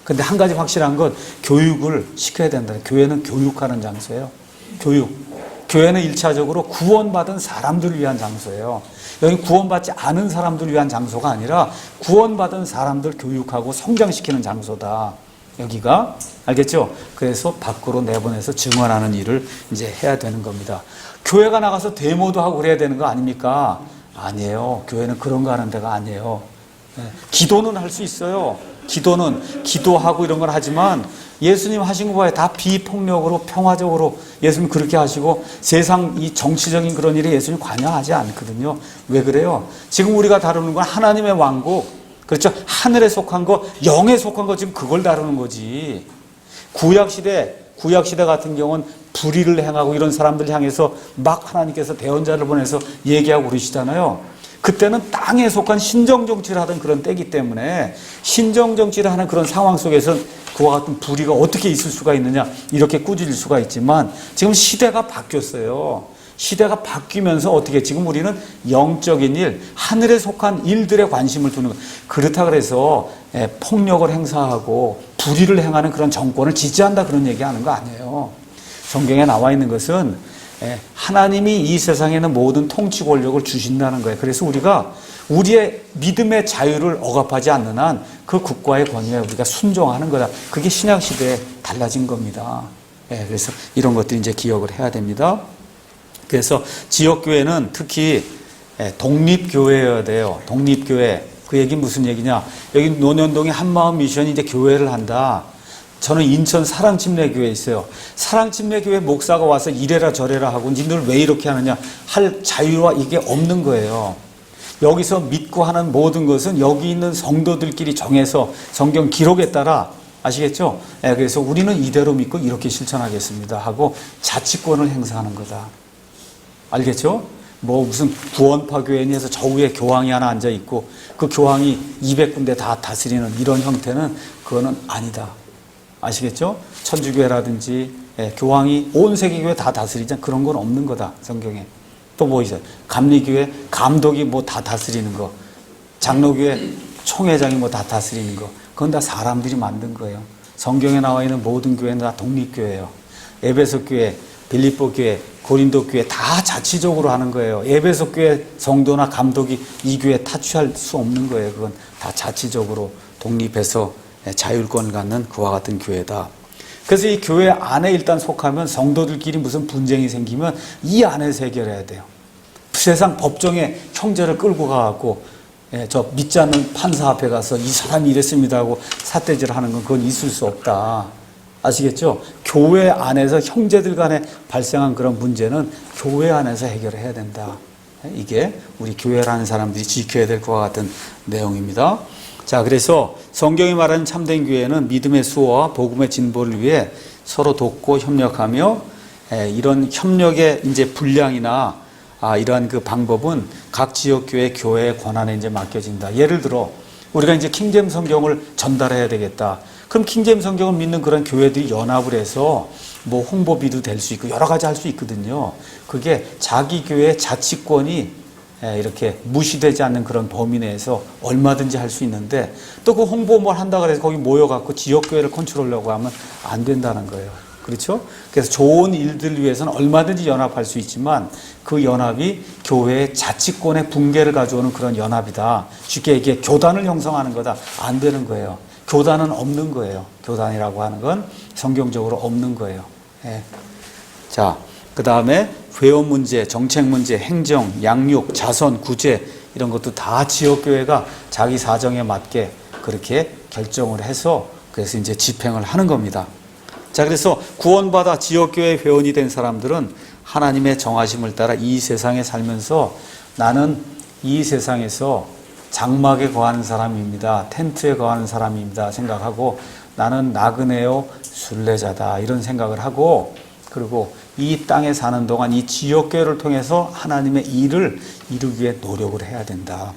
근데 한 가지 확실한 건 교육을 시켜야 된다. 교회는 교육하는 장소예요. 교회는 1차적으로 구원받은 사람들을 위한 장소예요. 여기 구원받지 않은 사람들을 위한 장소가 아니라 구원받은 사람들 교육하고 성장시키는 장소다. 여기가. 알겠죠? 그래서 밖으로 내보내서 증언하는 일을 이제 해야 되는 겁니다. 교회가 나가서 데모도 하고 그래야 되는 거 아닙니까? 아니에요. 교회는 그런 거 하는 데가 아니에요. 기도는 할 수 있어요. 기도하고 이런 걸 하지만 예수님 하신 거 봐요. 다 비폭력으로 평화적으로 예수님 그렇게 하시고, 세상 이 정치적인 그런 일에 예수님 관여하지 않거든요. 왜 그래요? 지금 우리가 다루는 건 하나님의 왕국, 그렇죠? 하늘에 속한 거, 영에 속한 거, 지금 그걸 다루는 거지. 구약시대 같은 경우는 불의를 행하고 이런 사람들 향해서 막 하나님께서 대언자를 보내서 얘기하고 그러시잖아요. 그때는 땅에 속한 신정정치를 하던 그런 때이기 때문에 신정정치를 하는 그런 상황 속에서 그와 같은 불의가 어떻게 있을 수가 있느냐 이렇게 꾸짖을 수가 있지만 지금 시대가 바뀌었어요. 시대가 바뀌면서 어떻게 지금 우리는 영적인 일, 하늘에 속한 일들에 관심을 두는 거예요. 그렇다 그래서 폭력을 행사하고 불의를 행하는 그런 정권을 지지한다 그런 얘기하는 거 아니에요. 성경에 나와 있는 것은 하나님이 이 세상에 있는 모든 통치 권력을 주신다는 거예요. 그래서 우리가 우리의 믿음의 자유를 억압하지 않는 한 그 국가의 권위에 우리가 순종하는 거다. 그게 신약 시대에 달라진 겁니다. 그래서 이런 것들이 이제 기억을 해야 됩니다. 그래서 지역교회는 특히 독립교회여야 돼요. 독립교회. 그 얘기 무슨 얘기냐? 여기 논현동에 한마음 미션이 이제 교회를 한다. 저는 인천 사랑침례교회에 있어요. 사랑침례교회 목사가 와서 이래라 저래라 하고 니들 왜 이렇게 하느냐 할 자유와 이게 없는 거예요. 여기서 믿고 하는 모든 것은 여기 있는 성도들끼리 정해서 성경 기록에 따라 아시겠죠? 그래서 우리는 이대로 믿고 이렇게 실천하겠습니다 하고 자치권을 행사하는 거다. 알겠죠? 뭐 무슨 구원파 교회니 해서 저 위에 교황이 하나 앉아 있고 그 교황이 200군데 다 다스리는 이런 형태는 그거는 아니다. 아시겠죠? 천주교회라든지 교황이 온 세계교회 다 다스리지 그런 건 없는 거다. 성경에. 또 뭐 있어요? 감리교회 감독이 뭐 다 다스리는 거. 장로교회 총회장이 뭐 다 다스리는 거. 그건 다 사람들이 만든 거예요. 성경에 나와 있는 모든 교회는 다 독립교회예요. 에베소 교회, 빌립보 교회, 고린도 교회 다 자치적으로 하는 거예요. 에베소 교회 성도나 감독이 이 교회에 타취할 수 없는 거예요. 그건 다 자치적으로 독립해서 자율권을 갖는 그와 같은 교회다. 그래서 이 교회 안에 일단 속하면 성도들끼리 무슨 분쟁이 생기면 이 안에서 해결해야 돼요. 세상 법정에 형제를 끌고 가고 저 믿지 않는 판사 앞에 가서 이 사람이 이랬습니다 하고 삿대질 하는 건 그건 있을 수 없다. 아시겠죠? 교회 안에서 형제들 간에 발생한 그런 문제는 교회 안에서 해결해야 된다. 이게 우리 교회라는 사람들이 지켜야 될 것과 같은 내용입니다. 자, 그래서 성경이 말하는 참된 교회는 믿음의 수호와 복음의 진보를 위해 서로 돕고 협력하며 이런 협력의 이제 분량이나 이러한 그 방법은 각 지역 교회의 권한에 이제 맡겨진다. 예를 들어 우리가 이제 킹제임 성경을 전달해야 되겠다. 그럼 킹제임 성경을 믿는 그런 교회들이 연합을 해서 뭐 홍보비도 될 수 있고 여러 가지 할 수 있거든요. 그게 자기 교회의 자치권이 이렇게 무시되지 않는 그런 범위 내에서 얼마든지 할 수 있는데 또 그 홍보 뭘 한다 그래서 거기 모여갖고 지역교회를 컨트롤하려고 하면 안 된다는 거예요. 그렇죠? 그래서 좋은 일들 위해서는 얼마든지 연합할 수 있지만 그 연합이 교회의 자치권의 붕괴를 가져오는 그런 연합이다. 쉽게 얘기해 교단을 형성하는 거다. 안 되는 거예요. 교단은 없는 거예요. 교단이라고 하는 건 성경적으로 없는 거예요. 자, 그 다음에 회원 문제, 정책 문제, 행정, 양육, 자선, 구제 이런 것도 다 지역교회가 자기 사정에 맞게 그렇게 결정을 해서 그래서 이제 집행을 하는 겁니다. 자, 그래서 구원받아 지역교회 회원이 된 사람들은 하나님의 정하심을 따라 이 세상에 살면서 나는 이 세상에서 장막에 거하는 사람입니다. 텐트에 거하는 사람입니다. 생각하고 나는 나그네요 순례자다 이런 생각을 하고 그리고 이 땅에 사는 동안 이 지역교회를 통해서 하나님의 일을 이루기 위해 노력을 해야 된다.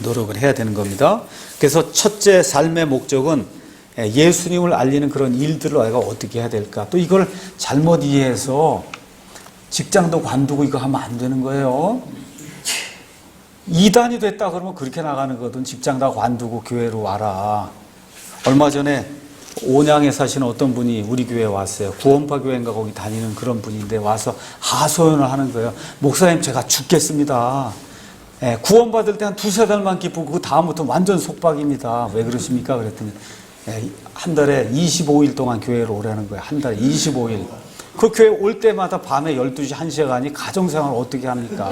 노력을 해야 되는 겁니다. 그래서 첫째 삶의 목적은 예수님을 알리는 그런 일들을 내가 어떻게 해야 될까. 또 이걸 잘못 이해해서 직장도 관두고 이거 하면 안 되는 거예요. 이단이 됐다 그러면 그렇게 나가는 거든. 직장 다 관두고 교회로 와라. 얼마 전에 온양에 사시는 어떤 분이 우리 교회에 왔어요. 구원파 교회인가 거기 다니는 그런 분인데 와서 하소연을 하는 거예요. 목사님 제가 죽겠습니다. 구원받을 때 한 두세 달만 기쁘고 그 다음부터 완전 속박입니다. 왜 그러십니까? 그랬더니 한 달에 25일 동안 교회로 오라는 거예요. 한 달에 25일. 그 교회 올 때마다 밤에 12시, 1시에 가니 가정생활을 어떻게 합니까?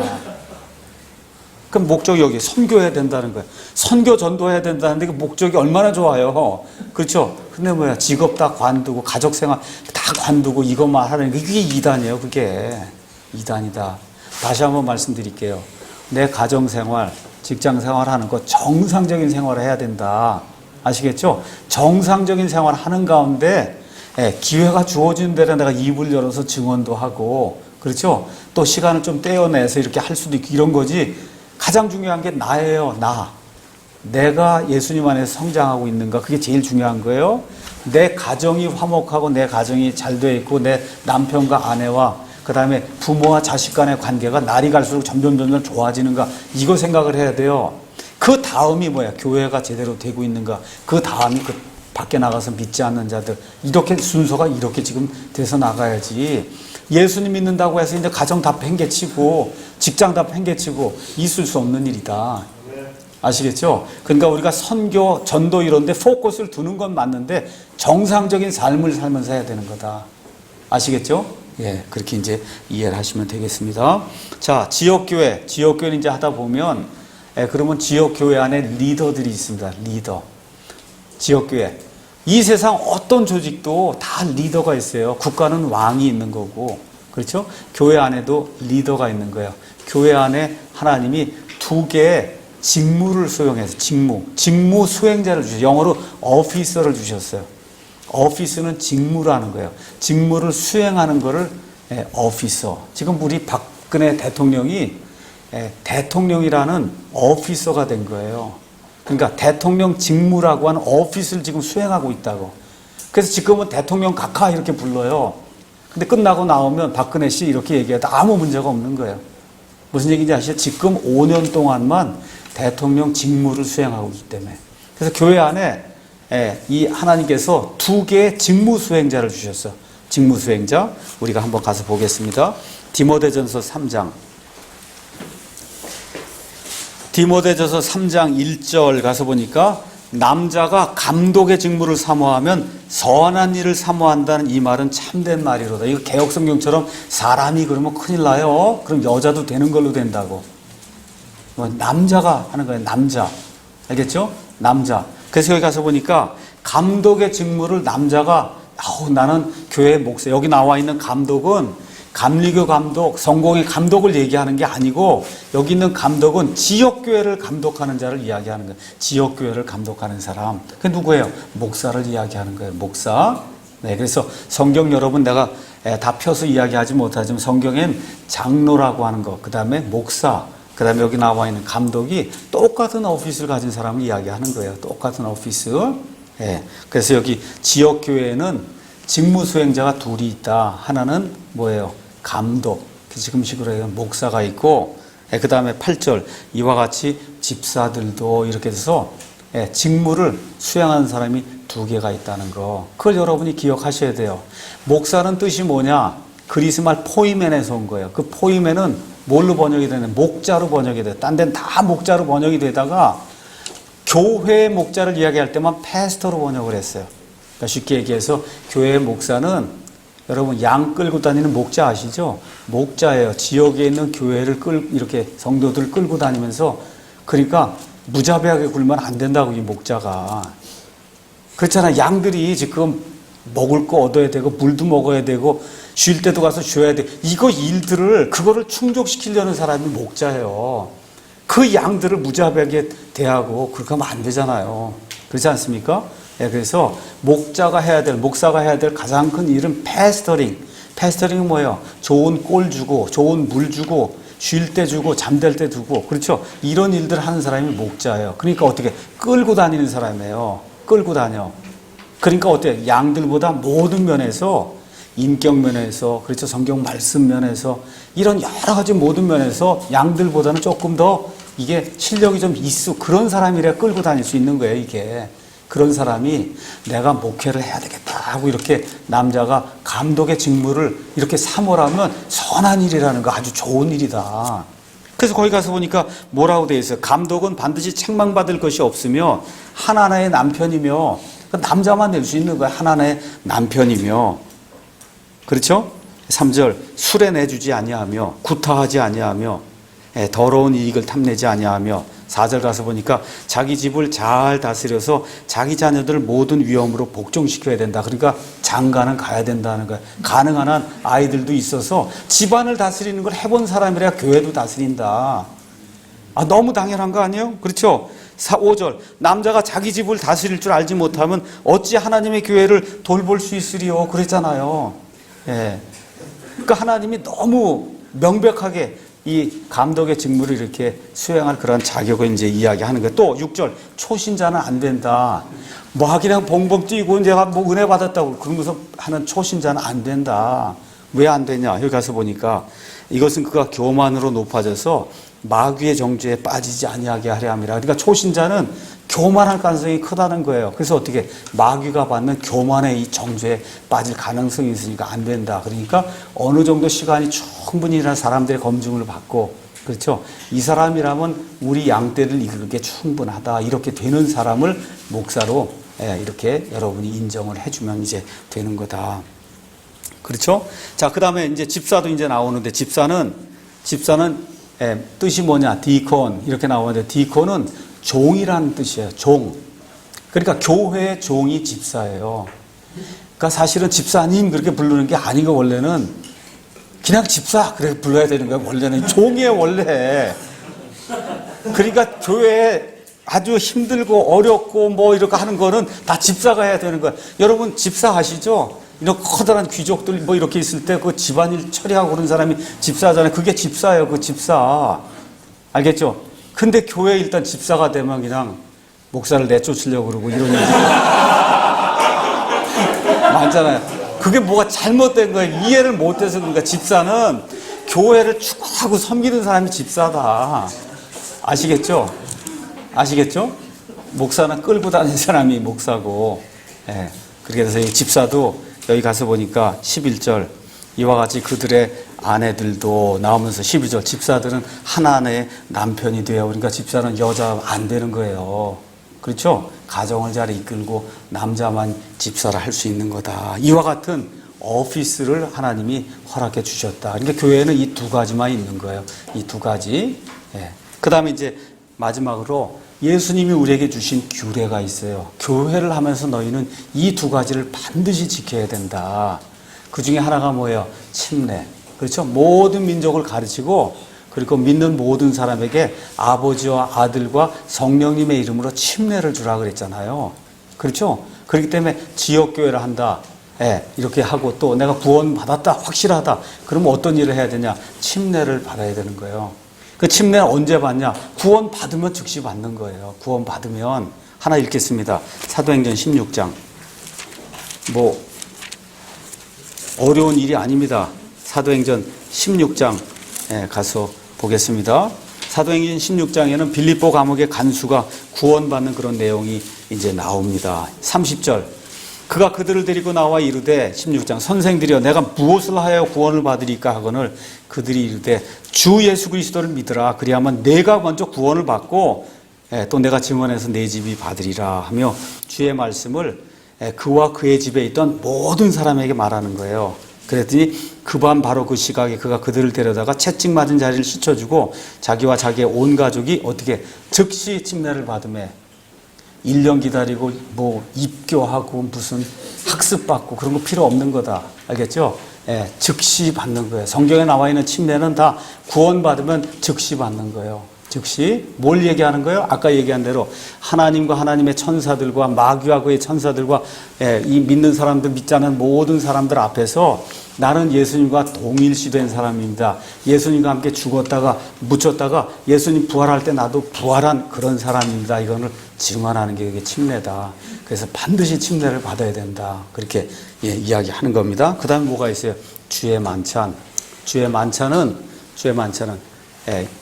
그럼 목적이 여기 선교해야 된다는 거예요. 선교 전도해야 된다는데 그 목적이 얼마나 좋아요. 그렇죠? 근데 뭐야 직업 다 관두고 가족생활 다 관두고 이것만 하는 게 그게 이단이에요. 그게 이단이다. 다시 한번 말씀드릴게요. 내 가정생활, 직장생활 하는 거 정상적인 생활을 해야 된다. 아시겠죠? 정상적인 생활을 하는 가운데 기회가 주어지는 대로 내가 입을 열어서 증언도 하고 그렇죠? 또 시간을 좀 떼어내서 이렇게 할 수도 있고 이런 거지 가장 중요한 게 나예요. 내가 예수님 안에서 성장하고 있는가, 그게 제일 중요한 거예요. 내 가정이 화목하고 내 가정이 잘 돼 있고 내 남편과 아내와 그 다음에 부모와 자식 간의 관계가 날이 갈수록 점점 좋아지는가, 이거 생각을 해야 돼요. 그 다음이 뭐야? 교회가 제대로 되고 있는가. 그 다음이 그 밖에 나가서 믿지 않는 자들. 이렇게 순서가 이렇게 지금 돼서 나가야지. 예수님 믿는다고 해서 이제 가정 다 팽개치고 직장 다 팽개치고 있을 수 없는 일이다. 아시겠죠? 그러니까 우리가 선교, 전도 이런 데 포커스를 두는 건 맞는데 정상적인 삶을 살면서 해야 되는 거다. 아시겠죠? 예, 그렇게 이제 이해를 하시면 되겠습니다. 자, 지역교회는 이제 하다 보면, 그러면 지역교회 안에 리더들이 있습니다. 리더. 지역교회. 이 세상 어떤 조직도 다 리더가 있어요. 국가는 왕이 있는 거고, 그렇죠? 교회 안에도 리더가 있는 거예요. 교회 안에 하나님이 두 개의 직무를 소용해서 직무 수행자를 주셨어요. 영어로 어피서를 주셨어요. 어피스는 직무라는 거예요. 직무를 수행하는 거를 어피서. 지금 우리 박근혜 대통령이 대통령이라는 어피서가 된 거예요. 그러니까 대통령 직무라고 하는 어피스를 지금 수행하고 있다고. 그래서 지금은 대통령 각하 이렇게 불러요. 근데 끝나고 나오면 박근혜 씨 이렇게 얘기해도 아무 문제가 없는 거예요. 무슨 얘기인지 아시죠? 지금 5년 동안만 대통령 직무를 수행하고 있기 때문에. 그래서 교회 안에 이 하나님께서 두 개의 직무 수행자를 주셨어. 직무 수행자. 우리가 한번 가서 보겠습니다. 디모데전서 3장. 디모데전서 3장 1절 가서 보니까 남자가 감독의 직무를 사모하면 선한 일을 사모한다는 이 말은 참된 말이로다. 이거 개역성경처럼 사람이 그러면 큰일 나요. 그럼 여자도 되는 걸로 된다고. 남자가 하는 거예요. 남자. 알겠죠? 남자. 그래서 여기 가서 보니까 감독의 직무를 남자가 나는 교회 목사. 여기 나와 있는 감독은 감리교 감독, 성공의 감독을 얘기하는 게 아니고 여기 있는 감독은 지역교회를 감독하는 자를 이야기하는 거예요. 지역교회를 감독하는 사람. 그게 누구예요? 목사를 이야기하는 거예요. 목사. 네, 그래서 성경 여러분 내가 다 펴서 이야기하지 못하지만 성경엔 장로라고 하는 거, 그 다음에 목사, 그 다음에 여기 나와 있는 감독이 똑같은 오피스를 가진 사람을 이야기하는 거예요. 똑같은 오피스. 예. 그래서 여기 지역교회에는 직무 수행자가 둘이 있다. 하나는 뭐예요? 감독. 지금식으로 해요. 목사가 있고, 그 다음에 8절. 이와 같이 집사들도 이렇게 돼서 직무를 수행하는 사람이 두 개가 있다는 거. 그걸 여러분이 기억하셔야 돼요. 목사는 뜻이 뭐냐? 그리스 말 포이멘에서 온 거예요. 그 포이멘은 뭘로 번역이 되는? 목자로 번역이 돼요. 딴 데는 다 목자로 번역이 되다가 교회의 목자를 이야기할 때만 패스터로 번역을 했어요. 그러니까 쉽게 얘기해서 교회의 목사는 여러분 양 끌고 다니는 목자 아시죠? 목자예요. 지역에 있는 교회를 이렇게 성도들을 끌고 다니면서, 그러니까 무자비하게 굴면 안 된다고, 이 목자가. 그렇잖아. 양들이 지금 먹을 거 얻어야 되고 물도 먹어야 되고 쉴 때도 가서 쉬어야 돼. 이거 일들을 그거를 충족시키려는 사람이 목자예요. 그 양들을 무자비하게 대하고 그렇게 하면 안 되잖아요. 그렇지 않습니까? 예, 그래서 목사가 해야 될 가장 큰 일은 패스터링. 패스터링은 뭐예요? 좋은 꼴 주고 좋은 물 주고 쉴 때 주고 잠들 때 두고, 그렇죠? 이런 일들을 하는 사람이 목자예요. 그러니까 어떻게 끌고 다니는 사람이에요. 끌고 다녀. 그러니까 어때요? 양들보다 모든 면에서, 인격 면에서, 그렇죠? 성경 말씀 면에서, 이런 여러 가지 모든 면에서 양들보다는 조금 더 이게 실력이 좀 있어. 그런 사람이라 끌고 다닐 수 있는 거예요, 이게. 그런 사람이 내가 목회를 해야 되겠다 하고 이렇게 남자가 감독의 직무를 이렇게 사모하면 선한 일이라는 거, 아주 좋은 일이다. 그래서 거기 가서 보니까 뭐라고 되어 있어요? 감독은 반드시 책망받을 것이 없으며 하나의 남편이며, 남자만 낼 수 있는 거야. 하나의 남편이며, 그렇죠? 3절 술에 내주지 아니하며 구타하지 아니하며 더러운 이익을 탐내지 아니하며, 4절 가서 보니까 자기 집을 잘 다스려서 자기 자녀들을 모든 위험으로 복종시켜야 된다. 그러니까 장가는 가야 된다는 거야. 가능한 한 아이들도 있어서 집안을 다스리는 걸 해본 사람이라 교회도 다스린다. 너무 당연한 거 아니에요? 그렇죠? 5절 남자가 자기 집을 다스릴 줄 알지 못하면 어찌 하나님의 교회를 돌볼 수 있으리요? 그랬잖아요. 예. 그러니까 하나님이 너무 명백하게 이 감독의 직무를 이렇게 수행할 그런 자격을 이제 이야기하는 거예요. 또 6절, 초신자는 안 된다. 뭐 그냥 봉봉 뛰고 이제 뭐 은혜 받았다고 그러면서 하는 초신자는 안 된다. 왜 안 되냐? 여기 가서 보니까 이것은 그가 교만으로 높아져서 마귀의 정죄에 빠지지 아니하게 하려 함이라. 그러니까 초신자는 교만할 가능성이 크다는 거예요. 그래서 어떻게 마귀가 받는 교만의 이 정죄에 빠질 가능성이 있으니까 안 된다. 그러니까 어느 정도 시간이 충분히 지난 사람들의 검증을 받고, 그렇죠? 이 사람이라면 우리 양떼를 이끌게 충분하다. 이렇게 되는 사람을 목사로 이렇게 여러분이 인정을 해주면 이제 되는 거다. 그렇죠? 자, 그 다음에 이제 집사도 이제 나오는데 집사는 뜻이 뭐냐? 디콘 이렇게 나오는데 디콘은 종이라는 뜻이에요. 종. 그러니까 교회의 종이 집사예요. 그러니까 사실은 집사님 그렇게 부르는 게 아니고 원래는 그냥 집사 그렇게 불러야 되는 거예요. 원래는 종이에요 원래. 그러니까 교회에 아주 힘들고 어렵고 뭐 이렇게 하는 거는 다 집사가 해야 되는 거예요. 여러분 집사 아시죠? 이런 커다란 귀족들 뭐 이렇게 있을 때 그 집안일 처리하고 그런 사람이 집사잖아요. 그게 집사예요. 그 집사. 알겠죠? 근데 교회에 일단 집사가 되면 그냥 목사를 내쫓으려고 그러고 이런 일이 많잖아요. 그게 뭐가 잘못된 거예요. 이해를 못해서 그러니까 집사는 교회를 추구하고 섬기는 사람이 집사다. 아시겠죠? 아시겠죠? 목사는 끌고 다니는 사람이 목사고. 예. 그래서 이 집사도 여기 가서 보니까 11절 이와 같이 그들의 아내들도 나오면서 12절 집사들은 하나의 남편이 돼요. 그러니까 집사는 여자 안 되는 거예요. 그렇죠? 가정을 잘 이끌고 남자만 집사를 할 수 있는 거다. 이와 같은 오피스를 하나님이 허락해 주셨다. 그러니까 교회에는 이 두 가지만 있는 거예요. 이 두 가지. 예. 그 다음에 이제 마지막으로 예수님이 우리에게 주신 규례가 있어요. 교회를 하면서 너희는 이 두 가지를 반드시 지켜야 된다. 그 중에 하나가 뭐예요? 침례. 그렇죠? 모든 민족을 가르치고 그리고 믿는 모든 사람에게 아버지와 아들과 성령님의 이름으로 침례를 주라 그랬잖아요. 그렇죠? 그렇기 때문에 지역교회를 한다. 이렇게 하고 또 내가 구원받았다. 확실하다. 그러면 어떤 일을 해야 되냐? 침례를 받아야 되는 거예요. 그 침례는 언제 받냐? 구원 받으면 즉시 받는 거예요. 구원 받으면. 하나 읽겠습니다. 사도행전 16장. 뭐 어려운 일이 아닙니다. 사도행전 16장 가서 보겠습니다. 사도행전 16장에는 빌립보 감옥의 간수가 구원받는 그런 내용이 이제 나옵니다. 30절. 그가 그들을 데리고 나와 이르되 16장 선생들이여 내가 무엇을 하여 구원을 받으리까 하거늘 그들이 이르되 주 예수 그리스도를 믿으라 그리하면 내가 먼저 구원을 받고 또 내가 증언해서 내 집이 받으리라 하며 주의 말씀을 그와 그의 집에 있던 모든 사람에게 말하는 거예요. 그랬더니 그밤 바로 그 시각에 그가 그들을 데려다가 채찍 맞은 자리를 씻어주고 자기와 자기의 온 가족이 어떻게 즉시 침례를 받으며 1년 기다리고 뭐 입교하고 무슨 학습받고 그런 거 필요 없는 거다. 알겠죠? 즉시 받는 거예요. 성경에 나와 있는 침례는 다 구원받으면 즉시 받는 거예요. 즉시 뭘 얘기하는 거예요? 아까 얘기한 대로 하나님과 하나님의 천사들과 마귀와 그의 천사들과 이 믿는 사람들 믿지 않는 모든 사람들 앞에서 나는 예수님과 동일시된 사람입니다. 예수님과 함께 죽었다가 묻혔다가 예수님 부활할 때 나도 부활한 그런 사람입니다. 이거를 증언하는 게 이게 침례다. 그래서 반드시 침례를 받아야 된다. 그렇게 이야기하는 겁니다. 그 다음에 뭐가 있어요? 주의 만찬. 주의 만찬은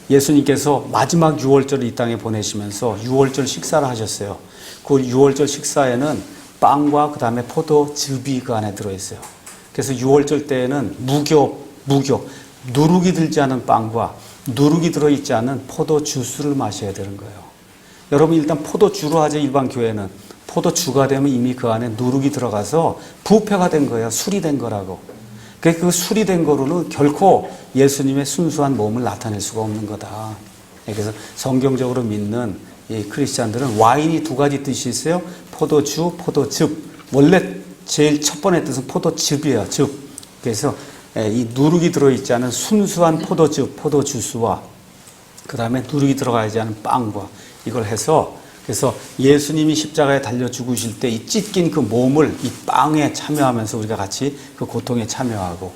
예수님께서 마지막 유월절을 이 땅에 보내시면서 유월절 식사를 하셨어요. 그 유월절 식사에는 빵과 그 다음에 포도즙이 그 안에 들어있어요. 그래서 유월절 때에는 무교, 누룩이 들지 않은 빵과 누룩이 들어있지 않은 포도 주스를 마셔야 되는 거예요. 여러분 일단 포도주로 하죠. 일반 교회는 포도주가 되면 이미 그 안에 누룩이 들어가서 부패가 된 거예요. 술이 된 거라고. 그 술이 된 거로는 결코 예수님의 순수한 몸을 나타낼 수가 없는 거다. 그래서 성경적으로 믿는 이 크리스찬들은 와인이 두 가지 뜻이 있어요. 포도주, 포도즙. 원래 제일 첫 번째 뜻은 포도즙이에요. 즙. 그래서 이 누룩이 들어있지 않은 순수한 포도즙, 포도주스와 그 다음에 누룩이 들어가지 않은 빵과 이걸 해서 그래서 예수님이 십자가에 달려 죽으실 때 이 찢긴 그 몸을 이 빵에 참여하면서 우리가 같이 그 고통에 참여하고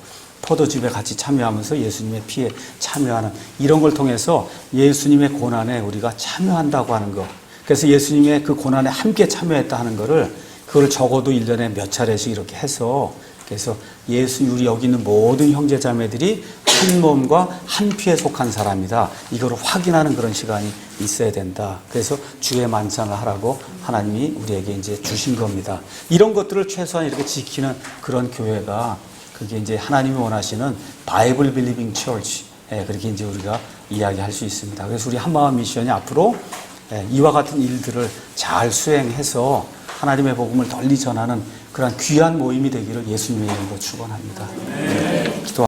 포도즙에 같이 참여하면서 예수님의 피에 참여하는 이런 걸 통해서 예수님의 고난에 우리가 참여한다고 하는 것. 그래서 예수님의 그 고난에 함께 참여했다 하는 거를 그걸 적어도 1년에 몇 차례씩 이렇게 해서 그래서 우리 여기 있는 모든 형제자매들이 한 몸과 한 피에 속한 사람이다. 이걸 확인하는 그런 시간이 있어야 된다. 그래서 주의 만찬을 하라고 하나님이 우리에게 이제 주신 겁니다. 이런 것들을 최소한 이렇게 지키는 그런 교회가 그게 이제 하나님이 원하시는 바이블 빌리빙 처치. 그렇게 이제 우리가 이야기할 수 있습니다. 그래서 우리 한마음 미션이 앞으로 이와 같은 일들을 잘 수행해서 하나님의 복음을 널리 전하는 그런 귀한 모임이 되기를 예수님의 이름으로 축원합니다. 기도